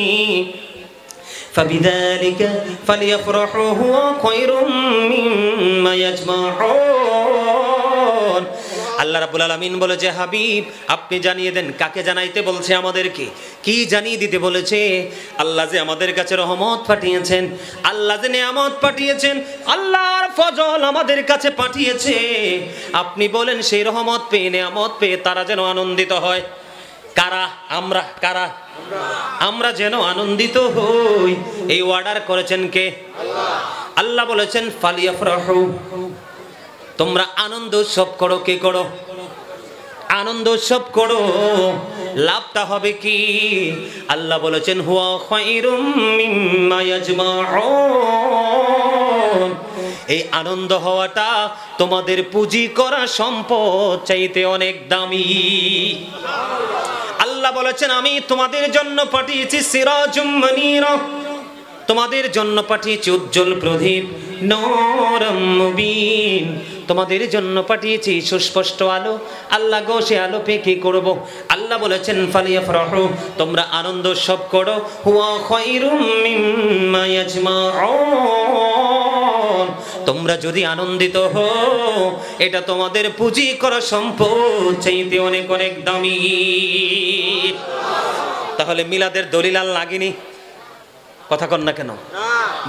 ফাবিযালিকা ফালইফরাহু হুয়া খায়রুম মিম্মা ইয়াজমাউন। আল্লাহ রাব্বুল আলামিন বলে যে, হাবিব আপনি জানিয়ে দেন। কাকে জানাইতে বলছে? আমাদেরকে। কি জানিয়ে দিতে বলেছে? আল্লাহ যে আমাদের কাছে রহমত পাঠিয়েছেন, আল্লাহ যে নিয়ামত পাঠিয়েছেন, আল্লাহর ফজল আমাদের কাছে পাঠিয়েছে। আপনি বলেন সেই রহমত পেয়ে, নিয়ামত পেয়ে তারা যেন আনন্দিত হয়। কারা? আমরা। কারা? আমরা যেন আনন্দিত হই, এই অর্ডার করেছেন কে? আল্লাহ। আল্লাহ বলেছেন ফালিয়াফরাহু, তোমরা আনন্দ উৎসব করো। কে করো? আনন্দ উৎসব করো। লাভটা হবে কি? আল্লাহ বলেছেন হুয়া খায়রুম মিম্মা ইয়াজমাউন। এই আনন্দ হওয়াটা তোমাদের পুঁজি করা সম্পদ চাইতে অনেক দামি। আল্লাহ বলেছেন, আমি তোমাদের জন্য পাঠিয়েছি সিরাজুম মুনীরা, তোমাদের জন্য পাঠিয়েছি উজ্জ্বল প্রদীপ, নূরুম মুবিন, তোমাদের জন্য পাঠিয়েছি সুস্পষ্ট আলো। আল্লাহ গো, সে আলো পেয়ে কি করব? আল্লাহ বলেছেন ফালিয়াফরাহু, তোমরা আনন্দ উৎসব করো। হুয়া খায়রুম মিম্মা ইয়াজমাউন, তোমরা যদি আনন্দিত হও, এটা তোমাদের পুঁজি করা সম্পদ চাইতে অনেক অনেক দামি। তাহলে মিলাদের দলিল আর লাগেনি? কথা কন না কেন?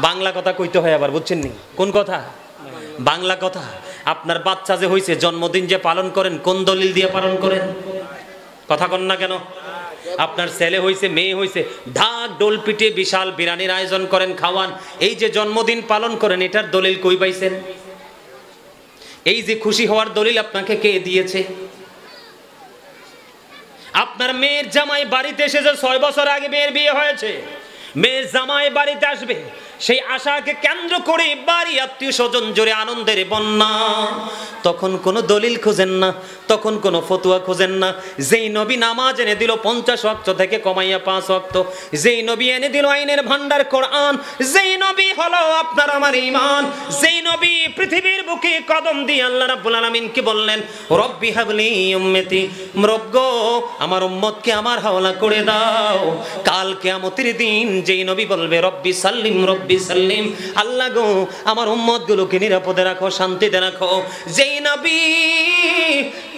বাংলা কথা কইতে হয় আবার, বুঝছেন নি? কোন কথা? বাংলা কথা। আপনার বাচ্চা যে হইছে, জন্মদিন যে পালন করেন, কোন দলিল দিয়ে পালন করেন? কথা কন না কেন? আপনার ছেলে হইছে, মেয়ে হইছে, ঢাক ঢোল পিটে বিশাল বিরিয়ানির আয়োজন করেন, খাওয়ান। এই যে জন্মদিন পালন করেন, এটার দলিল কই পাইছেন? এই যে খুশি হওয়ার দলিল আপনাকে কে দিয়েছে? আপনার মেয়ের জামাই বাড়িতে এসেছে, 6 বছর আগে মেয়ের বিয়ে হয়েছে, মেয়ের জামাই বাড়িতে আসবে, সেই আশাকে কেন্দ্র করে বাড়ি আত্মীয় স্বজন জুড়ে আনন্দের বন্যা। তখন কোনো দলিল খুঁজেন না, তখন কোনো ফতুয়া খুঁজেন না। যেই নবী নামাজ এনে দিল 50 ওয়াক্ত থেকে কমাইয়া 5 ওয়াক্ত, যেই নবী এনে দিল আইনের ভান্ডার কোরআন, যেই নবী হলো আপনার আমার ঈমান, যেই নবী পৃথিবীর বুকে কদম দিয়ে আল্লাহ রাব্বুল আলামিন কি বললেন? রব্বি হাবলি উম্মতি, রব্ব আমার উম্মতকে আমার হাওলা করে দাও। কাল কিয়ামতের দিন যেই নবী বলবে রব্বি সাল্লিম রব্বি সাল্লিম, আল্লাহ গো আমার উম্মত গুলোকে নিরাপদে রাখো, শান্তিতে রাখো, যেই নবী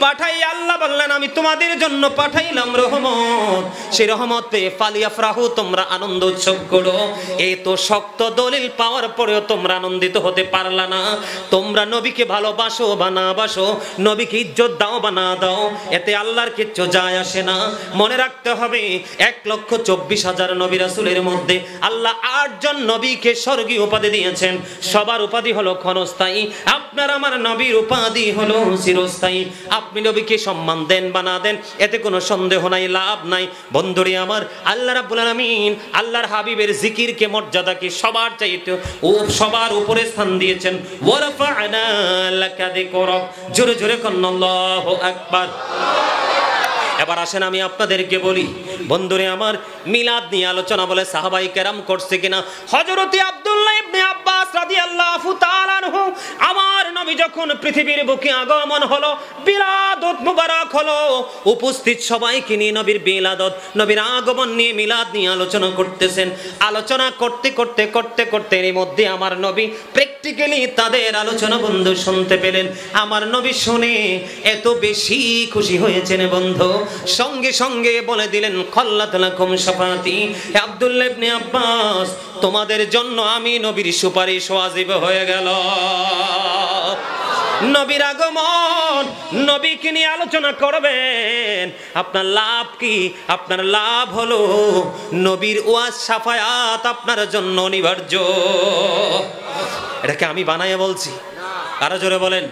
পাঠাই আল্লাহ বললেন আমি তোমাদের জন্য পাঠাইলাম রহমত, সেই রহমত পেয়ে ফালিয়াফরাহু, তোমরা আনন্দ উৎসব করো। এই তো শক্ত দলিল পাওয়ার পরেও তোমরা আনন্দিত হতে পারলা না। তোমরা নবীকে ভালোবাসো বা না বাসো, নবীকে ইজ্জত দাও বা না দাও, এতে আল্লাহর কিচ্ছু যায় আসে না। মনে রাখতে হবে 1,24,000 নবী রাসূলের মধ্যে আল্লাহ 8 জন নবীকে স্বর্গীয় উপাধি দিয়েছেন। সবার উপাধি হলো ক্ষণস্থায়ী, আপনার আমার নবীর উপাধি হলো চিরস্থায়ী। আপনি নবীকে সম্মান দেন বা না দেন, এতে কোনো সন্দেহ নাই, লাভ নাই। বন্ধুরে আমার, আল্লাহ রাব্বুল আলামিন আল্লাহর হাবিবের জিকিরকে, মর্যাদাকে সবার চাইতে সবার উপরে স্থান দিয়েছেন। ওয়ারফা'না লাকা যিকরাক, জোরে জোরে কন্না আল্লাহু আকবার। এবার আসেন আমি আপনাদেরকে বলি, বন্ধুরে আমার, মিলাদ নিয়ে আলোচনা বলে সাহাবায়ে কেরাম করছে কিনা? হযরতে আব্দুল্লাহ ইবনে আব্বাস রাদিয়াল্লাহু তাআলা আনহু, আমার নবী যখন পৃথিবীর বুকে আগমন হলো, বিলাদত মুবারক হলো, উপস্থিত সবাইকে নিয়ে নবীর বিলাদত, নবীর আগমন নিয়ে, মিলাদ নিয়ে আলোচনা করতেছেন। আলোচনা করতে করতে করতে করতে এর মধ্যে আমার নবী প্র্যাকটিক্যালি তাদের আলোচনা বন্ধু শুনতে পেলেন। আমার নবী শুনে এত বেশি খুশি হয়েছেন বন্ধু, সঙ্গে সঙ্গে বলে দিলেন, খাল্লাত লাকুম শাফাতি। আব্দুল্লাহ ইবনে আব্বাস, তোমাদের জন্য আমি নবীর সুপারিশ ওয়াজিব হয়ে গেল। নবীর আগমন, নবীকে নিয়ে আলোচনা করবেন, আপনার লাভ কি? আপনার লাভ হলো নবীর ওয়াজ শাফায়াত আপনার জন্য অনিবার্য। এটাকে আমি বানাইয়া বলছি? আরো জোরে বলেন।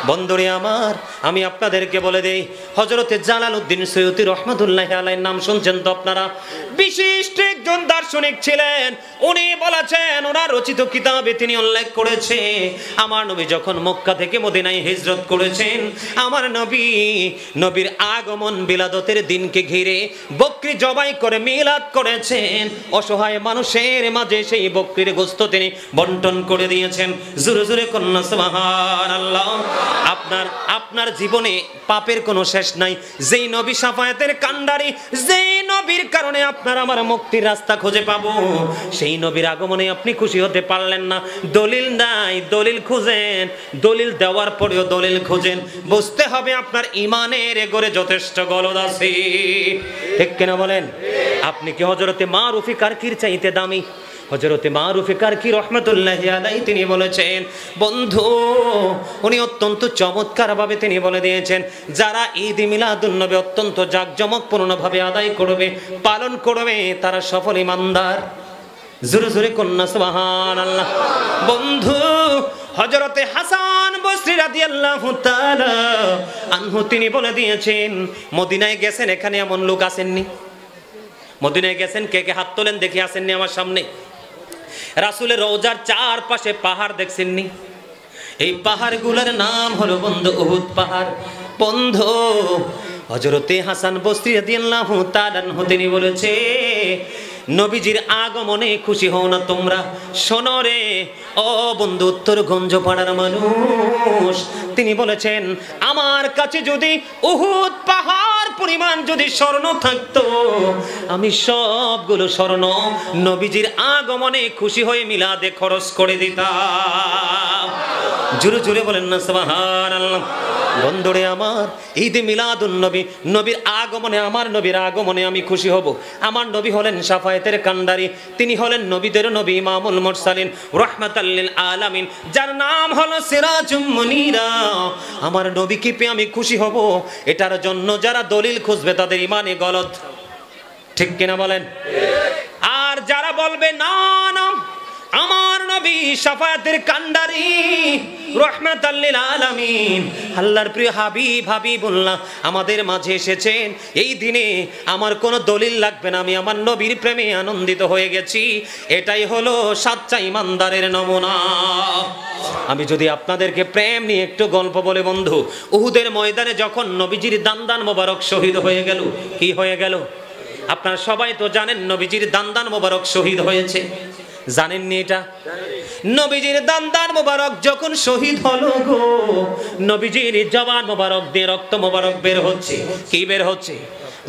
বন্ধুরে আমার, আমি আপনাদেরকে বলে দেই, হযরতে জালালউদ্দিন সৈয়দী রহমাতুল্লাহি আলাইহির নাম শুনছেন তো আপনারা? বিশিষ্ট একজন দার্শনিক ছিলেন। উনি বলেছেন, ওনার রচিত কিতাবে তিনি উল্লেখ করেছে, আমার নবী যখন মক্কা থেকে মদিনায় হিজরত করেছেন, আমার নবীর আগমন বিলাদতের দিনকে ঘিরে বকরি জবাই করে মিলাদ করেছেন। অসহায় মানুষের মাঝে সেই বকরির গোশত তিনি বন্টন করে দিয়েছেন। জোরে জোরে কন্না সুবহানাল্লাহ। আপনার জীবনে পাপের কোনো শেষ নাই। যেই নবী শাফায়াতের কান্ডারি, যেই নবীর কারণে আপনার আমার মুক্তির রাস্তা খুঁজে পাবো, সেই নবীর আগমনে আপনি খুশি হতে পারলেন না, দলিল নাই, দলিল খুঁজেন, দলিল দেওয়ার পরেও দলিল খুঁজেন। বুঝতে হবে আপনার ইমানের এগোরে যথেষ্ট গলদ আছে। ঠিক কিনা বলেন? আপনি কি হযরতে মারুফি কারকির চাইতে দামি? হযরতে মারুফি কারকি রহমাতুল্লাহি আলাইহি তিনি বলেছেন, বন্ধু, উনি অত্যন্ত চমৎকার ভাবে তিনি বলে দিয়েছেন, যারা ঈদ মিলাদুন নবী অত্যন্ত জাঁকজমকপূর্ণভাবে আদায় করবে, পালন করবে, তারা সফল ঈমানদার। জোরে জোরে কন্না সুবহানাল্লাহ। বন্ধু, হযরতে হাসান বসরি রাদিয়াল্লাহু তাআলা আনহু তিনি বলে দিয়েছেন, মদিনায় গেছেন, এখানে এমন লোক আসেননি? মদিনায় গেছেন, কে কে হাত তোলেন দেখে, আসেননি আমার সামনে? রাসূলের রওজার চারপাশে পাহাড় দেখছেননি? এই পাহাড়গুলোর নাম হলো বন্ধু উহুদ পাহাড়। বন্ধু, হযরতে হাসান বসরি রাদিয়াল্লাহু তাআলা আনহু তিনি বলেছে, নবীজির আগমনে খুশি হও না তোমরা? শোনো রে ও বন্ধু উত্তরগঞ্জ পাড়ার মানুষ, তিনি বলেছেন, আমার কাছে যদি উহুদ পাহাড় পরিমাণ যদি স্বর্ণ থাকতো, আমি সবগুলো স্বর্ণ নবীজির আগমনে খুশি হয়ে মিলাদে খরচ করে দিতাম। জোরে জোরে বলেন না সুবহানাল্লাহ। বন্ধুরে আমার, ঈদে মিলাদুন নবী, নবীর আগমনে, আমার নবীর আগমনে আমি খুশি হব। আমার নবী হলেন শাফায়াতের কান্ডারি, তিনি হলেন নবীদের নবী, ইমামুল মুরসালিন, রাহমাতাল লিল আলামিন, যার নাম হলো সিরাজুম মুনীরা। আমার নবীকে পেয়ে আমি খুশি হব, এটার জন্য যারা দলিল খুঁজবে তাদের ইমানে গলদ। ঠিক কিনা বলেন? আর যারা বলবে না না, আমার নবী শাফায়াতের কান্ডারি, রাহমাতাল লিল আলামিন, আল্লাহর প্রিয় হাবিবুল্লাহ আমাদের মাঝে এসেছেন, এই দিনে আমার কোনো দলিল লাগবে না, আমি আমার নবীর প্রেমে আনন্দিত হয়ে গেছি, এটাই হলো সাচ্চা ইমানদারের নমুনা। আমি যদি আপনাদেরকে প্রেম নিয়ে একটু গল্প বলে বন্ধু, উহুদের ময়দানে যখন নবীজির দান্দান মোবারক শহীদ হয়ে গেল, কি হয়ে গেল? আপনারা সবাই তো জানেন, নবীজির দান্দান মোবারক শহীদ হয়েছে। জানেননি এটা? নবীজির দান্দান মোবারক যখন শহীদ হলো গো, নবীজির জবান মোবারক দিয়ে রক্ত মোবারক বের হচ্ছে। কি বের হচ্ছে?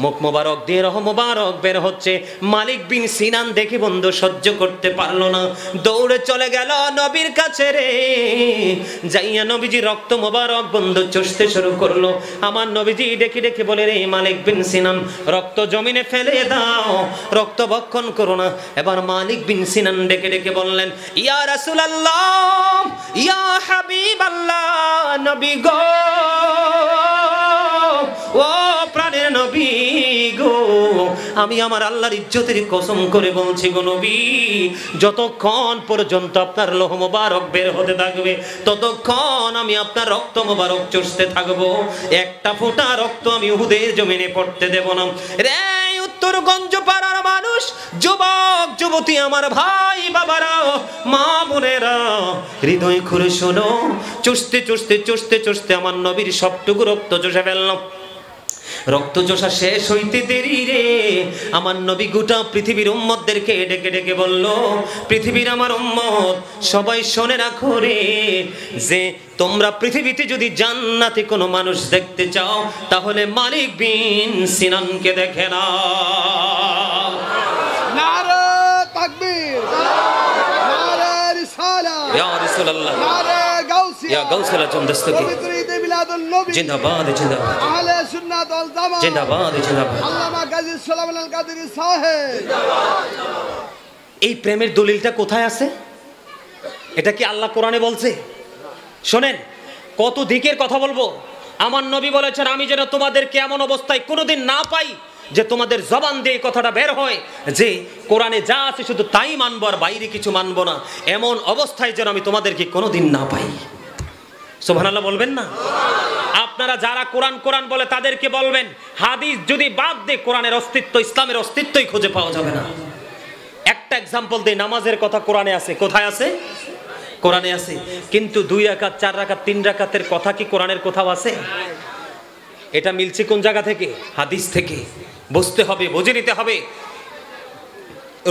মুখ মোবারক দিয়ে রহ মোবারক বের হচ্ছে। মালিক বিন সিনান দেখে বন্ধু সহ্য করতে পারলো না, দৌড়ে চলে গেল নবীর কাছে রে। যাইয়া নবীজি রক্ত মোবারক বন্ধু চষতে শুরু করলো। আমার নবীজি ডেকে ডেকে বলে, রে মালিক বিন সিনান, রক্ত জমিনে ফেলে দাও, রক্ত ভক্ষণ করো না। এবার মালিক বিন সিনান ডেকে ডেকে বললেন, ইয়া রাসূলুল্লাহ, ইয়া হাবিবাল্লাহ, নবী গো, ও প্রাণের নবী গো, আমি আমার আল্লাহর ইজ্জতের কসম করে বলছি গো নবী, যতক্ষণ পর্যন্ত আপনার লোহ মোবারক বের হতে থাকবে ততক্ষণ আমি আপনার রক্ত মোবারক চুষতে থাকবো। একটা ফোঁটা রক্ত আমি উহুদের জমিনে পড়তে দেব না। রে উত্তরগঞ্জ পাড়ার মানুষ, যুবক যুবতী, আমার ভাই বাবারা, মা বোনেরা, হৃদয় খুলে শোনো। চুষতে চুষতে চুষতে চুষতে আমার নবীর সবটুকু রক্ত চষে ফেললাম। রক্ত চষা শেষ হইতে দেরি রে, আমার নবী গোটা পৃথিবীর উম্মতদেরকে ডেকে ডেকে বলল, পৃথিবীর আমার উম্মত সবাই শুনে রাখো রে, যে তোমরা পৃথিবীতে যদি জান্নাতে কোনো মানুষ দেখতে চাও তাহলে মালিক বিন সিনানকে দেখে না। নারে তাকবীর, নারে রিসালাত, ইয়া রাসূলুল্লাহ, নারে গাউসিয়া, ইয়া গাউসুল আজম দস্তগীর, পবিত্র ঈদ মিলাদুন নবী, জিন্দাবাদ জিন্দাবাদ, আহলে সুন্নাত ওয়াল জামাত, জিন্দাবাদ জিন্দাবাদ, আল্লামা গাজী সুলাইমান আল কাদেরী সাহেব। এই প্রেমের দলিলটা কোথায় আছে? এটা কি আল্লাহ কোরআনে বলছে? শোনেন, কত দিকের কথা বলবো। আমার নবী বলেছেন, আমি যেন তোমাদেরকে এমন অবস্থায় কোনোদিন না পাই যে তোমাদের জবান দিয়ে কথাটা বের হয় যে কোরআনে যা আছে শুধু তাই মানবো আর বাইরে কিছু মানবো না, এমন অবস্থায় যেন আমি তোমাদেরকে কোনোদিন না পাই। সুবহানাল্লাহ বলবেন না? আপনারা যারা কোরআন কোরআন বলে তাদেরকে বলবেন, হাদিস যদি বাদ দিয়ে কোরআনের অস্তিত্ব, ইসলামের অস্তিত্বই খুঁজে পাওয়া যাবে না। একটা এক্সাম্পল দেই, নামাজের কথা কোরআনে আছে। কোথায় আছে? কোরআনে আছে। কিন্তু 2 রাকাত 4 রাকাত 3 রাকাতের কথা কি কোরআনের কোথাও আছে? এটা মিলছে কোন জায়গা থেকে? হাদিস থেকে। বুঝতে হবে, বুঝে নিতে হবে।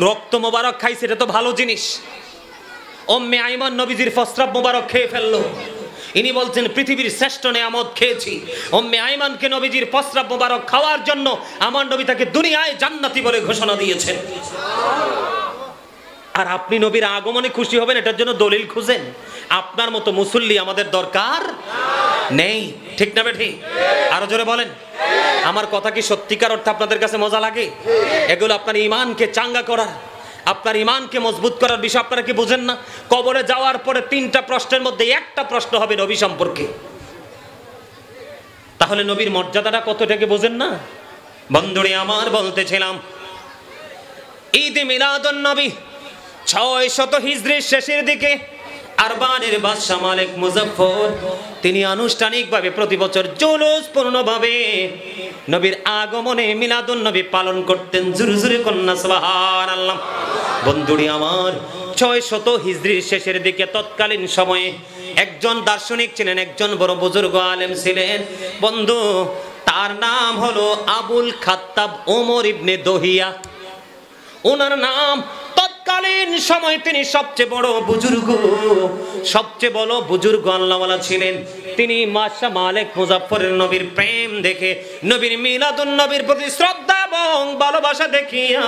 রক্ত মোবারক খাইছে, এটা তো ভালো জিনিস। উম্মে আইমান নবীজির প্রস্রাব মোবারক খেয়ে ফেললো। ইনি বলছেন পৃথিবীর শ্রেষ্ঠ নেয়ামত খেয়েছি। উম্মে আইমানকে নবীজির প্রস্রাব মোবারক খাওয়ার জন্য আমার নবী তাকে দুনিয়ায় জান্নাতি বলে ঘোষণা দিয়েছেন। আর আপনি নবীর আগমনে খুশি হবেন, এটার জন্য দলিল খুঁজেন। আপনার মতো মুসল্লি আমাদের দরকার নেই। ঠিক না বেঠি? আরো জোরে বলেন। আমার কথা কি সত্যিকার অর্থে আপনাদের কাছে মজা লাগে? এগুলো আপনার ঈমানকে চাঙ্গা করার, আপনার ঈমানকে মজবুত করার বিষয়। আপনারা কি বুঝেন না? কবরে যাওয়ার পরে 3টা প্রশ্নের মধ্যে একটা প্রশ্ন হবে নবী সম্পর্কে। তাহলে নবীর মর্যাদাটা কতটাকে বোঝেন না? বন্ধুরে আমার, বলতেছিলাম ঈদ মিলাদুন নবী 600 হিজরির শেষের দিকে আরবানের বাদশা মালিক মুজাফফর তিনি আনুষ্ঠানিকভাবে প্রতি বছর জুলুসপূর্ণভাবে নবীর আগমনে মিলাদুন নবী পালন করতেন। জোরে জোরে কন্যা সুবহানাল্লাহ। বন্ধুরে আমার, 600 হিজরির শেষের দিকে তৎকালীন সময়ে একজন দার্শনিক ছিলেন, একজন বড় বুজুর্গ আলেম ছিলেন। বন্ধু, তার নাম হলো আবুল খাত্তাব ওমর ইবনে দহিয়া। ওনার নাম। তৎকালীন সময় তিনি সবচেয়ে বড় বুজুর্গ, সবচেয়ে বড় বুজুর্গ আল্লাহওয়ালা ছিলেন। তিনি বাদশা মালিক মুজাফফরের নবীর প্রেম দেখে, নবীর মিলাদুন নবীর প্রতি শ্রদ্ধা এবং ভালোবাসা দেখিয়া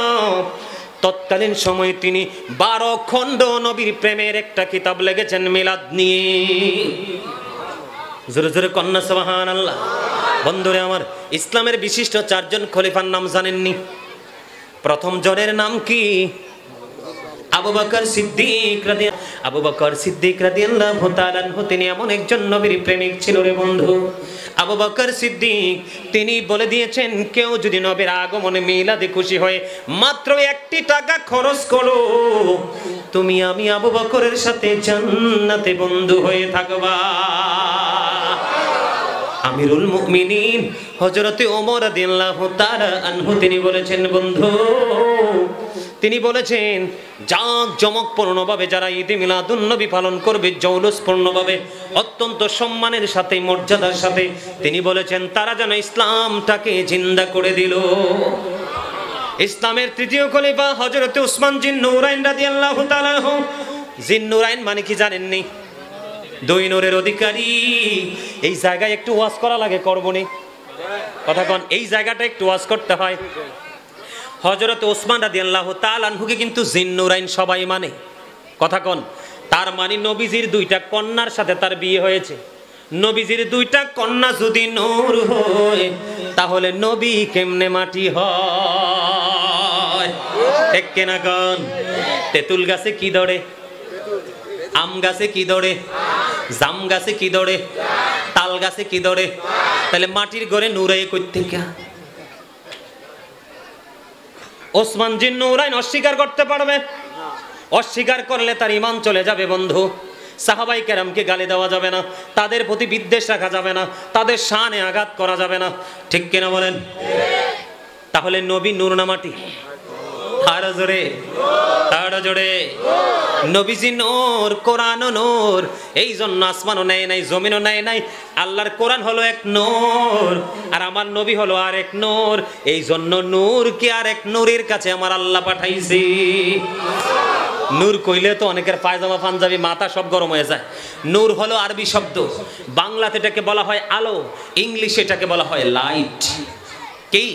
তৎকালীন সময়ে তিনি 12 খণ্ড নবীর প্রেমের একটা কিতাব লিখেছেন মিলাদ নিয়ে। জোরে জোরে কন্যা সুবহানাল্লাহ। বন্ধুরে আমার, ইসলামের বিশিষ্ট 4 জন খলিফার নাম জানেননি? প্রথম জনের নাম কি? আবু বকর সিদ্দিক রাদিয়াল্লাহু তাআলা আনহু। তিনি এমন একজন নবীর প্রেমিক ছিল রে বন্ধু। আবু বকর সিদ্দিক তিনি বলে দিয়েছেন, কেউ যদি নবীর আগমনে মিলাদে খুশি হয়ে মাত্র 1টি টাকা খরচ করো, তুমি আমি আবু বকরের সাথে জান্নাতে বন্ধু হয়ে থাকবা। আমিরুল মুমিনিন হযরতে ওমর রাদিয়াল্লাহু তাআলা আনহু তিনি বলেছেন, বন্ধু তিনি বলেছেন, জাঁকজমকপূর্ণভাবে যারা ঈদে মিলাদুন নবী পালন করবে, জৌলুসপূর্ণভাবে, অত্যন্ত সম্মানের সাথে, মর্যাদার সাথে, তিনি বলেছেন তারা যেন ইসলামটাকে জিন্দা করে দিল। ইসলামের 3য় খলিফা হযরতে উসমান জিন্নুরাইন রাদিয়াল্লাহু তাআলা আনহু। জিন্নুরাইন মানে কি জানেননি? 2 নূরের অধিকারী। এই জায়গায় একটু ওয়াজ করা লাগে, করবনি কথা কন? এই জায়গাটা একটু ওয়াজ করতে হয়। হযরত ওসমান রাদিয়াল্লাহু তাআলা আনহুকে কিন্তু জিন্নুরাইন সবাই মানে, কথা কন? তার মানে নবীজির 2টা কন্যার সাথে তার বিয়ে হয়েছে। নবীজির 2টা কন্যা যদি নূর হয় তাহলে নবী কেমনে মাটি হয়? ঠিক কিনা কন? তেঁতুল গাছে কি ধরে? আম গাছে কি ধরে? জাম গাছে কি ধরে? তাল গাছে কি ধরে? তাহলে মাটির ঘরে নূর হয় কই থেকে? ওসমান জিন্নুরাইন অস্বীকার করতে পারবে? অস্বীকার করলে তার ঈমান চলে যাবে বন্ধু। সাহাবাই কেরামকে গালি দেওয়া যাবে না, তাদের প্রতি বিদ্বেষ রাখা যাবে না, তাদের শানে আঘাত করা যাবে না, ঠিক কিনা বলেন? তাহলে নবী নূর না মাটি? আরো জোরে, আরো জোরে। নবীজি নূর, কোরআনও নূর। এই জন্য আসমানও নেয় নাই, জমিনও নেয় নাই। আল্লাহর কোরআন হলো এক নূর, আর আমার নবী হলো আর এক নূর। এই জন্য নূরকে আর এক নূরের কাছে আমার আল্লাহ পাঠাইছে। নূর কইলে তো অনেকের পায়জামা পাঞ্জাবি মাথা সব গরম হয়ে যায়। নূর হলো আরবি শব্দ, বাংলাতে এটাকে বলা হয় আলো, ইংলিশে এটাকে বলা হয় লাইট। কি?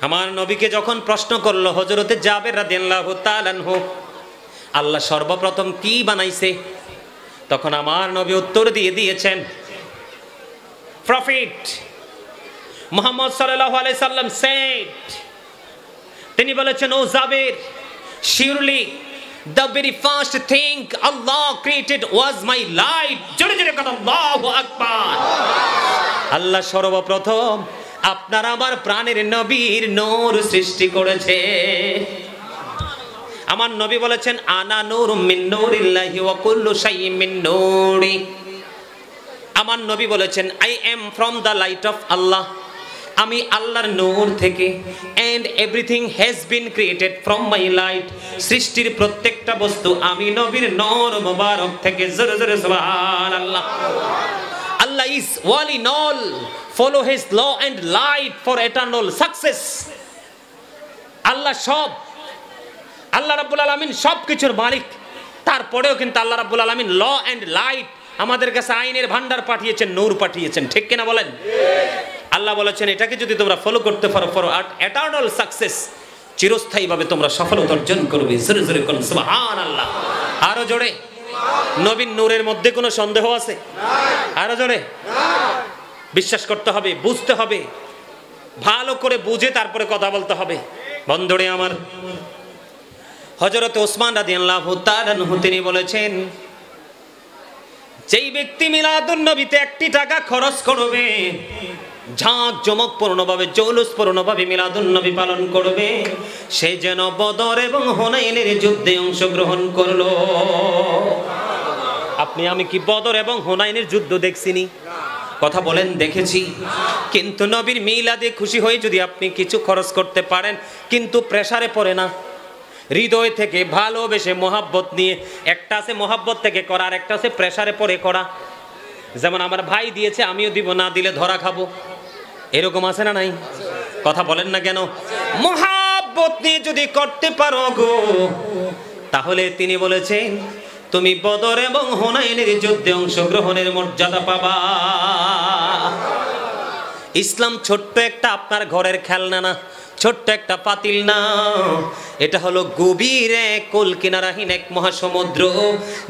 আমার নবীকে যখন প্রশ্ন করলো হযরতে জাবের রাদিয়াল্লাহু তাআলা আনহু, আল্লাহ সর্বপ্রথম কি বানাইছে, তখন আমার নবী উত্তর দিয়ে দিয়েছেন, প্রফেট মুহাম্মদ সাল্লাল্লাহু আলাইহি সাল্লাম সেড, তিনি বলেছেন, ও Jaber, surely the very first thing Allah created was my light. জোরে জোরে কথা আল্লাহু আকবার। আল্লাহ সর্বপ্রথম আপনার আমার প্রাণের নবীর নূর সৃষ্টি করেছে। আমার নবী বলেছেন, আনা নূরুম মিন নূরিল্লাহি ওয়া কুল্লু শাইইন মিন নূরি। আমার নবী বলেছেন, I am from the light of Allah, আমি আল্লাহর নূর থেকে, and everything has been created from my light. সৃষ্টির প্রত্যেকটা বস্তু আমি নবীর নূর মুবারক থেকে। জোরে জোরে সুবহানাল্লাহ। Allah is one in all, follow his law and light for eternal success. আল্লাহ সব, আল্লাহ রাব্বুল আলামিন সব কিছুর মালিক। তারপরেও কিন্তু আল্লাহ রাব্বুল আলামিন ল এন্ড লাইট আমাদের কাছে আইনের ভান্ডার পাঠিয়েছেন, নূর পাঠিয়েছেন, ঠিক কিনা বলেন? আল্লাহ বলেছেন, এটাকে যদি তোমরা ফলো করতে পারো, ফর এটারনাল সাকসেস, চিরস্থায়ীভাবে তোমরা সফলতা অর্জন করবে। জোরে জোরে কোন সুবহানাল্লাহ। আরো জোরে। নবীর নূরের মধ্যে কোনো সন্দেহ আছে? আরো জোরে। বিশ্বাস করতে হবে, বুঝতে হবে, ভালো করে বুঝে তারপরে কথা বলতে হবে। বন্ধুরে আমার, হযরত ওসমান রাদিয়াল্লাহু তাআলা আনহু তিনি বলেছেন, যেই ব্যক্তি মিলাদুন নবীতে 1 টাকা খরচ করবে, ঝাঁক জমকপূর্ণভাবে, জৌলুসপূর্ণভাবে মিলাদুন নবী পালন করবে, সে যেন বদর এবং হুনাইনের যুদ্ধে অংশগ্রহণ করলো। আপনি আমি কি বদর এবং হুনাইনের যুদ্ধ দেখছিনি? কথা বলেন, দেখেছি। কিন্তু নবীর মিলাদে খুশি হয়ে যদি আপনি কিছু খরচ করতে পারেন, কিন্তু প্রেসারে পড়ে না, হৃদয় থেকে ভালোবেসে মহাব্বত নিয়ে, একটা আছে মহাব্বত থেকে করা, আর একটা আছে প্রেসারে পড়ে করা। যেমন আমার ভাই দিয়েছে, আমিও দিব, না দিলে ধরা খাবো, এরকম আছে না নাই? কথা বলেন না কেন? মহাব্বত নিয়ে যদি করতে পারো গো, তাহলে তিনি বলেছেন, তুমি বদর এবং হুনাইনের যুদ্ধে অংশগ্রহণের মর্যাদা পাবা। ইসলাম ছোট্ট একটা আপনার ঘরের খেলনা না, ছোট্ট একটা পাতিল না, এটা হলো গভীর এক কোল কিনারাহীন এক মহাসমুদ্র।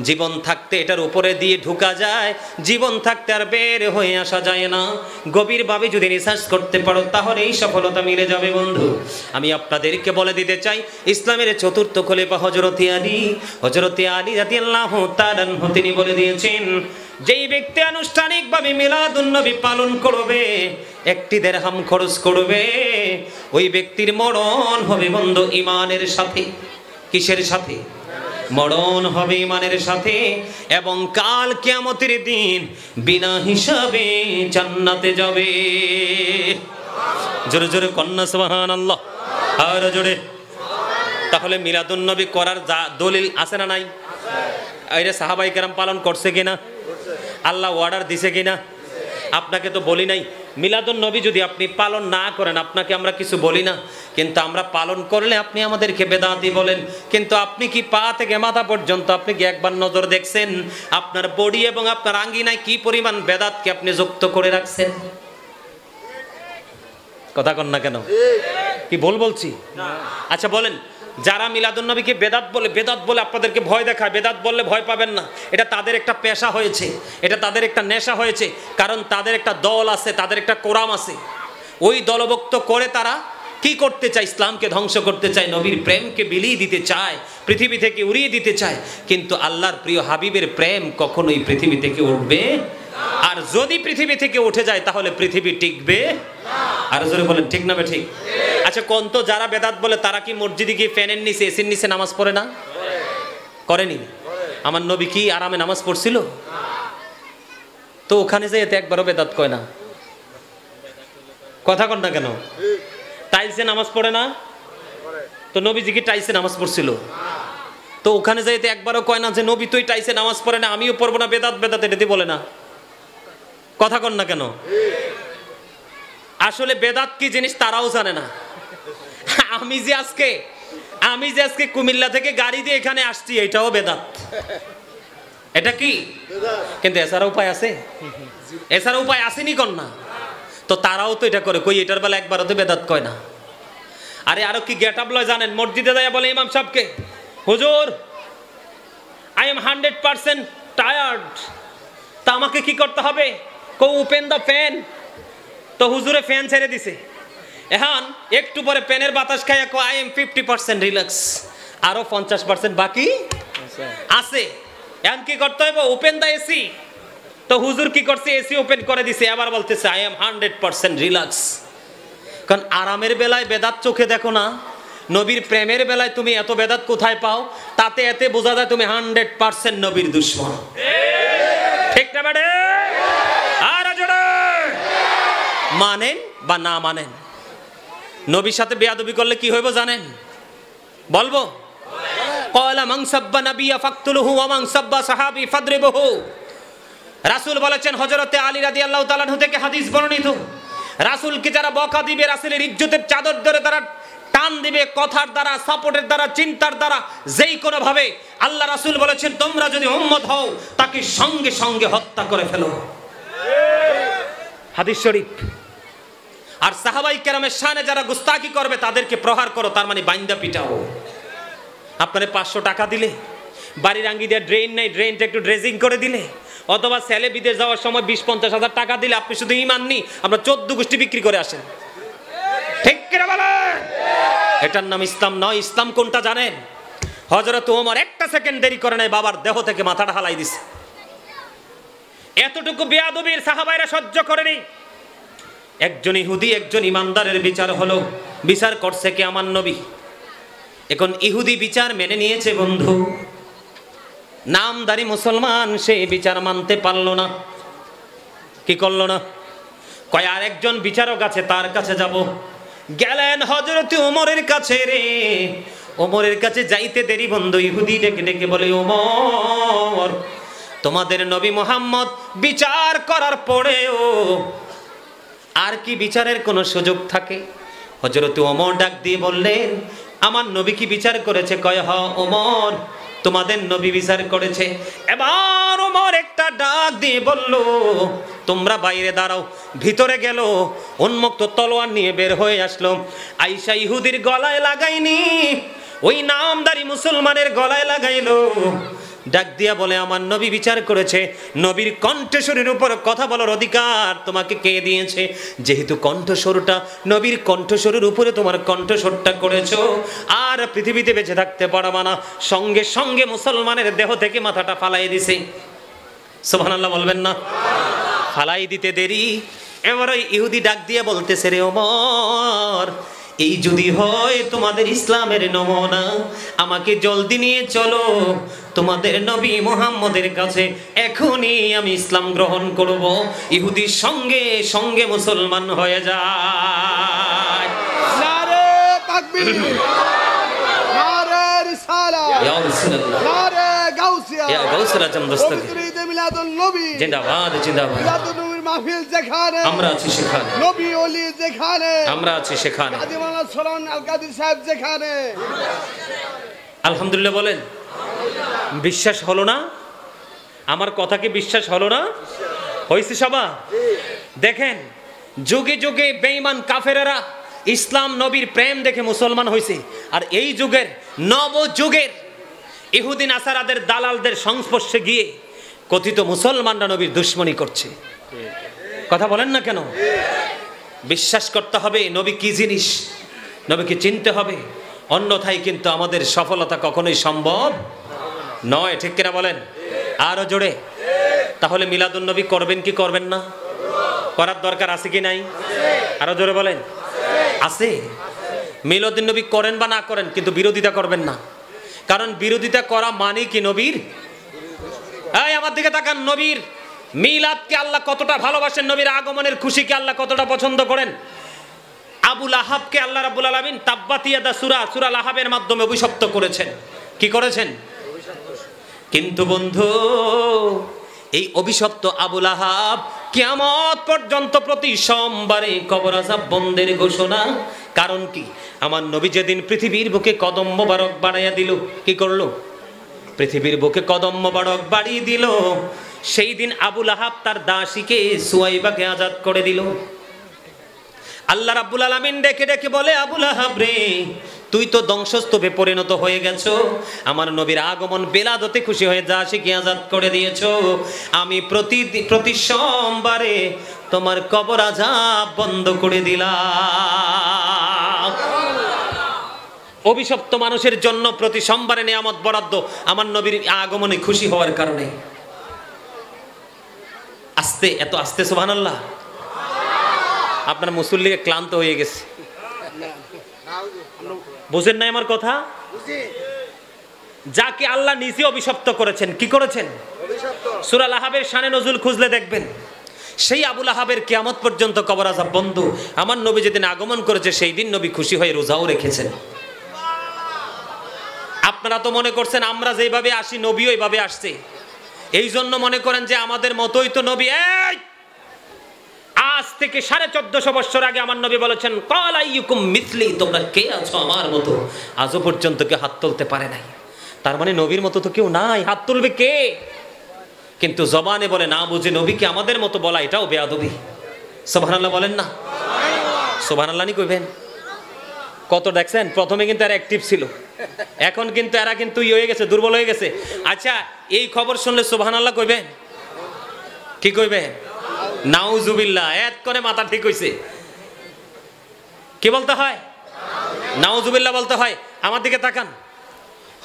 জীবন থাকতে এটার উপরে দিয়ে ঢুকা যায়, জীবন থাকতে আর বের হয়ে আসা যায় না। গভীরভাবে যদি রিসার্চ করতে পারো, তাহলে এই সফলতা মিলে যাবে বন্ধু। আমি আপনাদেরকে বলে দিতে চাই, ইসলামের চতুর্থ খলিফা হযরতে আলী রাদিয়াল্লাহু তাআলা আনহু তিনি বলে দিয়েছেন, যেই ব্যক্তি আনুষ্ঠানিকভাবে মিলাদুন নবী পালন করবে, 1 দিরহাম খরচ করবে, ওই ব্যক্তির মরণ হবে বন্ধু ঈমানের সাথে। কিসের সাথে? মরণ হবে ঈমানের সাথে। এবং কাল কিয়ামতের দিন বিনা হিসাবে জান্নাতে যাবে। জোরে জোরে কন্যা সুবহানাল্লাহ। আর জোরে। তাহলে মিলাদুন নবী করার দলিল আছে না নাই? এরা সাহাবায়ে কেরাম পালন করছে কিনা? আল্লাহ অর্ডার দিছে কিনা? আপনাকে তো বলি নাই। মিলাদুন নবী যদি আপনি পালন না করেন, আপনাকে আমরা কিছু বলি না, কিন্তু আমরা পালন করলে আপনি আমাদেরকে বেদাতি বলেন। কিন্তু আপনি কি পা থেকে মাথা পর্যন্ত আপনি কি একবার নজর দেখছেন আপনার বডি এবং আপনার আঙ্গিনায় কি পরিমাণ বেদাতকে আপনি যুক্ত করে রাখছেন? কথা কন না কেন? কি বলছি? আচ্ছা বলেন, যারা মিলাদুন নবীকে বেদাত বলে আপনাদেরকে ভয় দেখায়, বেদাত বললে ভয় পাবেন না, এটা তাদের একটা পেশা হয়েছে, এটা তাদের একটা নেশা হয়েছে। কারণ তাদের একটা দল আছে, তাদের একটা কোরাম আছে। ওই দলভুক্ত করে তারা কি করতে চায়? ইসলামকে ধ্বংস করতে চায়, নবীর প্রেমকে বিলিয়ে দিতে চায়, পৃথিবী থেকে উড়িয়ে দিতে চায়। কিন্তু আল্লাহর প্রিয় হাবিবের প্রেম কখনোই পৃথিবী থেকে উঠবে। আর আর যদি পৃথিবী থেকে উঠে যায় তাহলে পৃথিবী টিকবে আর জোরে বলেন ঠিক না বে ঠিক? আচ্ছা কোন তো যারা বেদাত বলে তারা কি মসজিদে গিয়ে ফ্যানের নিচে এসির নিচে নামাজ পড়ে না? করেনি? আমার নবী কি আরামে নামাজ পড়ছিল? তো ওখানে যে এতে একবারও বেদাত কয় না। কথা কন না কেন? টাইলসে নামাজ পড়ে না? তো নবীজি কি টাইলসে নামাজ পড়ছিল? তো ওখানে যাইতে একবারও কয় না যে নবী তুই টাইলসে নামাজ পড়ে না, আমিও পড়বো না, বেদাত বেদাত এটাতে বলে না। কথা কন না কেন? আসলে বেদাত কি জিনিস তারাও জানে না। আমি যে আজকে কুমিল্লা থেকে গাড়ি দিয়ে এখানে আসছি, এটাও বেদাত। এটা কি? কিন্তু এছাড়া উপায় আছে? এছাড়া উপায় আসেনি কন না? তো তারাও তো এটা করে, কই এটার বেলা একবারও তো বেদাত কয় না। আরে আরো কি গেট আপ লয় জানেন? মসজিদে যায় বলে ইমাম সাহেবকে, হুজুর আই এম 100% টায়ার্ড, তা আমাকে কি করতে হবে? কো ওপেন দ্য ফ্যান। তো হুজুরে ফ্যান ছেড়ে দিছে, এখন একটু পরে ফ্যানের বাতাস খাইয়া কো আই এম 50% রিল্যাক্স, আরো 50% বাকি আছে। এখন কি করতে হবে? Open the AC. তো হুজুর কি করছে? এসি ওপেন করে দিছে, আবার বলতেছে আই এম 100% রিল্যাক্স। কারণ আরামের বেলায় বেদাত চোখে দেখো না, নবীর প্রেমের বেলায় তুমি এত বেদাত কোথায় পাও? তাতে এতে বোঝা যায় তুমি 100% নবীর দুশমন। ঠিক না বেড়ে? আর জোরে মানেন বা না মানেন, নবীর সাথে বেয়াদবি করলে কি হইব জানেন? বলবো, ক্বালা মান সাব্বা নাবিয়্যা ফাকতুলুহু ওয়া মান সাব্বা সাহাবী ফাদরিবুহু। রাসূল বলেছেন, হযরতে আলী রাদিয়াল্লাহু তাআলা আনহু থেকে হাদিস বর্ণিত, রাসূলকে যারা বকা দিবে, রাসূলের ইজ্জতের চাদর ধরে তারা টান দিবে, কথার দ্বারা, সাপোর্টের দ্বারা, চিন্তার দ্বারা, যেই কোনো ভাবে, আল্লাহ রাসূল বলেছেন তোমরা যদি উম্মত হও তাকে সঙ্গে সঙ্গে হত্যা করে ফেলো। হাদিস শরীফ। আর সাহাবাই কেরামের শানে যারা গুস্তাকি করবে তাদেরকে প্রহার করো, তার মানে বাইন্দা পিটাও। আপনারে 500 টাকা দিলে, বাড়ির আঙ্গি দিয়ে ড্রেন নাই, ড্রেনটা একটু ড্রেজিং করে দিলে, অথবা ছেলে বিদেশ যাওয়ার সময় 20-50 হাজার টাকা দিলে, আপনি শুধু ইমান নি, আমরা 14 গোষ্ঠী বিক্রি করে আসেন। ঠিক কিনা বলেন? এটার নাম ইসলাম নয়। ইসলাম কোনটা জানেন? হযরত ওমর একটা সেকেন্ড দেরি করে নাই, বাবার দেহ থেকে মাথাটা হালাই দিছে। এতটুকু বেয়াদবির সাহাবাইরা সহ্য করেনি। একজন ইহুদি একজন ইমানদারের বিচার হলো, বিচার করছে কে? আমার নবী। এখন ইহুদি বিচার মেনে নিয়েছে বন্ধু, নামদারি মুসলমান সে বিচার মানতে পারলো না। কি করলো না? কয় আর একজন বিচারক আছে, তার কাছে যাব। গেলেন হযরত ওমরের কাছে। রে ওমরের কাছে যাইতে দেরি বন্ধু ইহুদি ডেকে ডেকে বলে, ওমর তোমাদের নবী মুহাম্মদ বিচার করার পরেও আর কি বিচারের কোনো সুযোগ থাকে? হযরত ওমর ডাক দিয়ে বললেন, আমার নবী কি বিচার করেছে? কয় হ ওমর, তোমাদের নবী বিচার করেছে। এবার ওমর একটা ডাক দিয়ে বলল, তোমরা বাইরে দাঁড়াও। ভিতরে গেল, উন্মুক্ত তলোয়ার নিয়ে বের হয়ে আসলো। আয়েশা ইহুদির গলায় লাগাইনি, ওই নামদারি মুসলমানের গলায় লাগাইলো। ডাক দিয়া বলে, আমার নবী বিচার করেছে। নবীর কণ্ঠস্বরের উপর কথা বলার অধিকার তোমাকে কে দিয়েছে? যেহেতু কণ্ঠস্বরটা নবীর কণ্ঠস্বরের উপরে তোমার কণ্ঠস্বরটা করেছো, আর পৃথিবীতে বেঁচে থাকতে পারবা না। সঙ্গে সঙ্গে মুসলমানের দেহ থেকে মাথাটা ফালাই দিছে। সুবহানাল্লাহ বলবেন না? ফালাই দিতে দেরি। এবার ওই ইহুদি ডাক দিয়ে বলতেছে, রে ওমর, এই যদি হয় তোমাদের ইসলামের নমুনা, আমাকে জলদি নিয়ে চলো তোমাদের নবী মুহাম্মদের কাছে, এখনই আমি ইসলাম গ্রহণ করব। ইহুদির সঙ্গে সঙ্গে মুসলমান হয়ে যায়। নারে তাকবীর, নারে রিসালাত, ইয়া রাসূলুল্লাহ, নারে গাউসিয়া, ইয়া গাউসুল আজম দস্তগীর। পবিত্র ঈদে মিলাদুন নবী জিন্দাবাদ জিন্দাবাদ। মিলাদুন নবীর মাহফিল যেখানে, আমরা আছি সেখানে। নবী ওলি যেখানে, আমরা আছি সেখানে। কাজী মাওলানা সোলান আল কাদির সাহেব যেখানে। আলহামদুলিল্লাহ বলেন। বিশ্বাস হলো না? আমার কথা কি বিশ্বাস হলো না? হয়েছে সবা? দেখেন, যুগে যুগে বেঈমান কাফেরেরা ইসলাম নবীর প্রেম দেখে মুসলমান হয়েছে, আর এই যুগের নবযুগের ইহুদি নাসারাদের দালালদের সংস্পর্শে গিয়ে কথিত মুসলমানরা নবীর দুশমনি করছে। কথা বলেন না কেন? বিশ্বাস করতে হবে নবী কি জিনিস, নবীকে চিনতে হবে, অন্যথায় কিন্তু আমাদের সফলতা কখনোই সম্ভব নয়। ঠিক কিনা বলেন? আরো জোরে। তাহলে মিলাদুন্নবী করবেন কি করবেন না? করার দরকার আছে কি নাই? আরো জোরে বলেন। আছে। মিলাদুন্নবী করেন বা না করেন, কিন্তু বিরোধিতা করবেন না। কারণ বিরোধিতা করা মানে কি নবীর? এই আমার দিকে তাকান, নবীর মিলাদকে আল্লাহ কতটা ভালোবাসেন, নবীর আগমনের খুশিকে আল্লাহ কতটা পছন্দ করেন। আবু লাহাবকে আল্লাহ রাব্বুল আলামিন তাব্বাত ইয়াদা সূরা লাহাবের মাধ্যমে অভিশপ্ত করেছেন। কি করেছেন? কিন্তু বন্ধু, এই অভিশপ্ত আবু লাহাব কিয়ামত পর্যন্ত প্রতি সোমবারে কবর আযাব বন্ধের ঘোষণা। কারণ কি? আমার নবী যেদিন পৃথিবীর বুকে কদম মোবারক বাড়াইয়া দিল, কি করলো? পৃথিবীর বুকে কদম মোবারক বাড়িয়ে দিল। সেই দিন আবু লাহাব তার দাসীকে সুয়াইবাকে আজাদ করে দিল। আল্লাহ রাব্বুল আলামিন ডেকে ডেকে বলে, আবু লাহাব রে, তুই তো ধ্বংসস্তূপে পরিণত হয়ে গেছো। আমার নবীর আগমন বেলাদতে খুশি হয়ে দাসীকে আজাদ করে দিয়েছো। আমি প্রতি সোমবারে তোমার কবর আযাব বন্ধ করে দিলাম। অভিশপ্ত মানুষের জন্য প্রতি সোমবারে নিয়ামত বরাদ্দ আমার নবীর আগমনে খুশি হওয়ার কারণে। আস্তে, এত আস্তে সুবহানাল্লাহ। আপনার মুসল্লিকে ক্লান্ত হয়ে গেছে, বুঝেন নাই আমার কথা? যাকে আল্লাহ নিজে অভিশপ্ত করেছেন, কি করেছেন? সূরা লাহাবের শানে নজুল খুঁজলে দেখবেন, সেই আবু লাহাবের কিয়ামত পর্যন্ত কবর আযাব বন্ধ। আমার নবী যেদিন আগমন করেছে সেই দিন নবী খুশি হয়ে রোজাও রেখেছেন। আপনারা তো মনে করছেন আমরা যেভাবে আসি নবীও এইভাবে আসছে, এই জন্য মনে করেন যে আমাদের মতোই তো নবী। এই আজ থেকে 1450 বছর আগে আমার নবী বলেছেন, ক্বাল আইয়ুকুম মিসলি, তোমরা কে আছো আমার মতো? আজও পর্যন্ত কেউ হাত তুলতে পারে নাই। তার মানে নবীর মতো তো কেউ নাই, হাত তুলবে কে? কিন্তু জবানে বলে না বুঝে নবীকে আমাদের মতো বলা, এটাও বেয়াদবি। সুবহানাল্লাহ বলেন না? সুবহানাল্লাহ নি কইবেন? কত দেখছেন, প্রথমে কিন্তু এরা অ্যাক্টিভ ছিল, এখন কিন্তু এরা কিন্তু হয়ে গেছে, দুর্বল হয়ে গেছে। আচ্ছা, এই খবর শুনলে সুবহানাল্লাহ কইবেন? কি কইবেন? নাউজুবিল্লাহ। এত করে মাথা ঠিক হইছে। কি বলতে হয়? নাউজুবিল্লাহ বলতে হয়। আমার দিকে তাকান,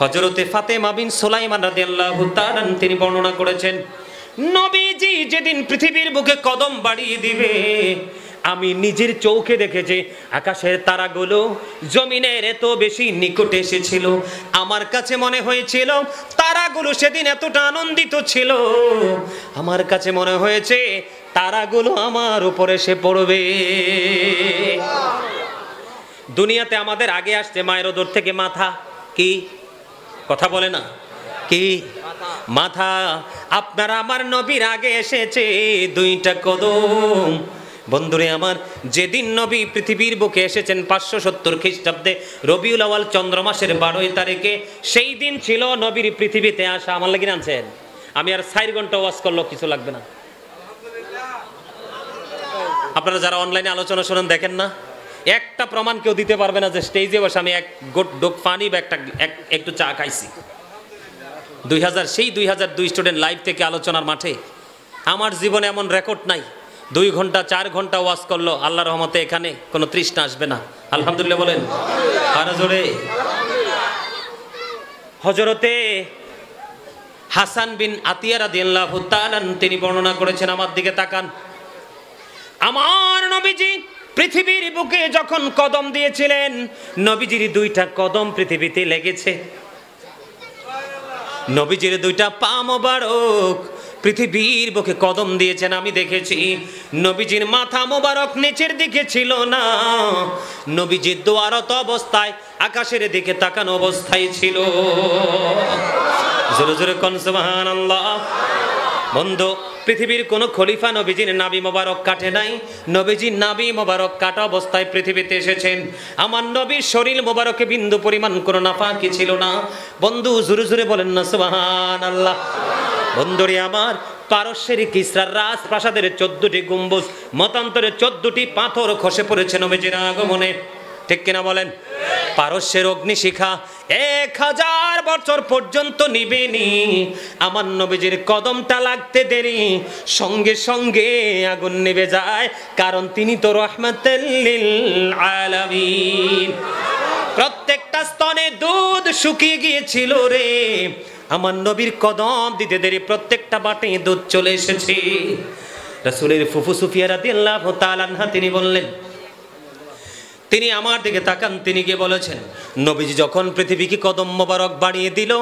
হযরতে ফাতেমা বিন সুলাইমান রাদিয়াল্লাহু তাআলা তিনি বর্ণনা করেছেন, নবীজি যেদিন পৃথিবীর বুকে কদম বাড়িয়ে দিবে, আমি নিজের চোখে দেখেছি আকাশের তারাগুলো জমিনের এত বেশি নিকটে এসেছিল। আমার কাছে মনে হয়েছিল তারাগুলো সেদিন এতটা আনন্দিত ছিল, আমার কাছে মনে হয়েছে তারাগুলো আমার উপরে এসে পড়বে। দুনিয়াতে আমাদের আগে আসছে মায়ের ওদর থেকে মাথা। কি কথা বলে না? কি মাথা? আপনারা আমার নবীর আগে এসেছে দুইটা কদম। বন্ধুরে আমার, যেদিন নবী পৃথিবীর বুকে এসেছেন 570 খ্রিস্টাব্দে রবিউল আউয়াল চন্দ্র মাসের 12 তারিখে, সেই দিন ছিল নবীর পৃথিবীতে আসা। আমার লাগি আনছেন, আমি আর 4 ঘন্টা ওয়াজ করলেও কিছু লাগবে না। আপনারা যারা অনলাইনে আলোচনা শুনেন দেখেন না, একটা প্রমাণ কেউ দিতে পারবে না যে স্টেজে বসে আমি এক ডোক পানি বা একটু চা খাইছি। 2002 স্টুডেন্ট লাইভ থেকে আলোচনার মাঠে। আমার জীবনে এমন রেকর্ড নাই 2 ঘন্টা 4 ঘন্টা ওয়াজ করলো, আল্লাহর রহমতে এখানে কোনো তৃষ্ণা আসবে না। আলহামদুলিল্লাহ বলেন আরো জোরে। হযরতে হাসান বিন আতিয়া রাদিয়াল্লাহু তাআলা তিনি বর্ণনা করেছেন, আমার দিকে তাকান, আমার নবীজি পৃথিবীর বুকে যখন কদম দিয়েছিলেন, নবীজির 2টা কদম পৃথিবীতে লেগেছে। নবীজির 2টা পা মোবারক পৃথিবীর বুকে কদম দিয়েছেন আমি দেখেছি। নবীজির মাথা মোবারক নিচের দিকে ছিল না, নবীজির দোয়ারত অবস্থায় আকাশের দিকে তাকানো অবস্থায় ছিল। জোরে জোরে কোন সুবহানাল্লাহ। বন্ধু, পৃথিবীর কোন খলিফা নবীজির নাভি মোবারক কাটে নাই, নবীজির নাভি মোবারক কাটা অবস্থায় পৃথিবীতে এসেছেন। আমার নবীর শরীর মোবারকে বিন্দু পরিমাণ কোনো নাপাকি ছিল না। বন্ধু জোরে জোরে বলেন না সুবহানাল্লাহ। বন্ধুরে আমার, পারস্যের কিসরার রাজপ্রাসাদের 14টি গম্বুজ, মতান্তরে 14টি পাথর খসে পড়েছে নবীজির আগমনে। ঠিক কিনা বলেন? পারস্যের অগ্নিশিখা 1000 বছর পর্যন্ত নিবেনি, আমার নবীজির কদমটা লাগতে দেরি, সঙ্গে সঙ্গে আগুন নিভে যায়, কারণ তিনি তো রাহমাতুল লিল আলামিন। প্রত্যেকটা স্তনে দুধ শুকিয়ে গিয়েছিল রে, আমার নবীর কদম দিতে দেরি প্রত্যেকটা বাটে দুধ চলে এসেছে। রাসূলের ফুফু সুফিয়া রাদিয়াল্লাহু তাআলা আনহা তিনি বললেন, তিনি আমার দিকে তাকান, তিনি গিয়ে বলেছেন, নবীজি যখন পৃথিবীকে কদম মোবারক বাড়িয়ে দিল,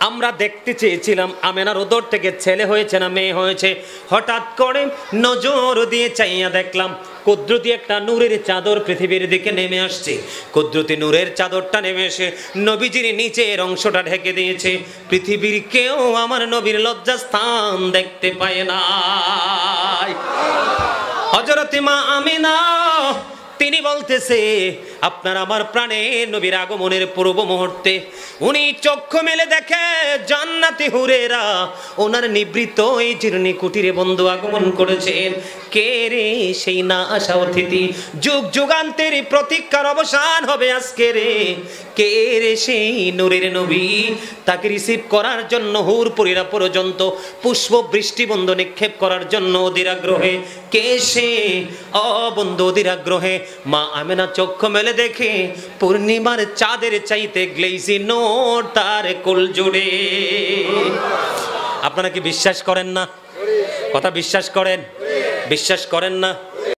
আমরা দেখতে চেয়েছিলাম আমেনার উদর থেকে ছেলে হয়েছে না মেয়ে হয়েছে। হঠাৎ করে নজর দিয়ে চাইয়া দেখলাম কুদরতি একটা নূরের চাদর পৃথিবীর দিকে নেমে আসছে। কুদরতি নূরের চাদরটা নেমে এসে নবীজির নিচের অংশটা ঢেকে দিয়েছে। পৃথিবীর কেউ আমার নবীর লজ্জাস্থান দেখতে পায় না। হযরত মা আমিনা তিনি বলতেছে, আপনার আমার প্রাণে নবীর আগমনের পূর্ব মুহূর্তে উনি চক্ষু মেলে দেখে জান্নাতি হুরেরা ওনার নিবৃত এই জীর্ণি কুটিরে বন্ধু আগমন করেছেন। কে রে সেই না আসা অতিথি, যুগ যুগান্তের প্রতীক্ষার অবসান হবে আজকে রে। কে রে সেই নূরের নবী, তাকে রিসিভ করার জন্য হুরপুরীরা পর্যন্ত পুষ্প বৃষ্টি বন্ধ নিক্ষেপ করার জন্য অধীর আগ্রহে। কে সে বন্ধু অধীর আগ্রহে? মা আমেনা চক্ষু মেলে দেখে পূর্ণিমার চাঁদের চাইতে গ্লেজি নোর তার কোল জুড়ে। আপনারা কি বিশ্বাস করেন না? কথা বিশ্বাস করেন? বিশ্বাস করেন না?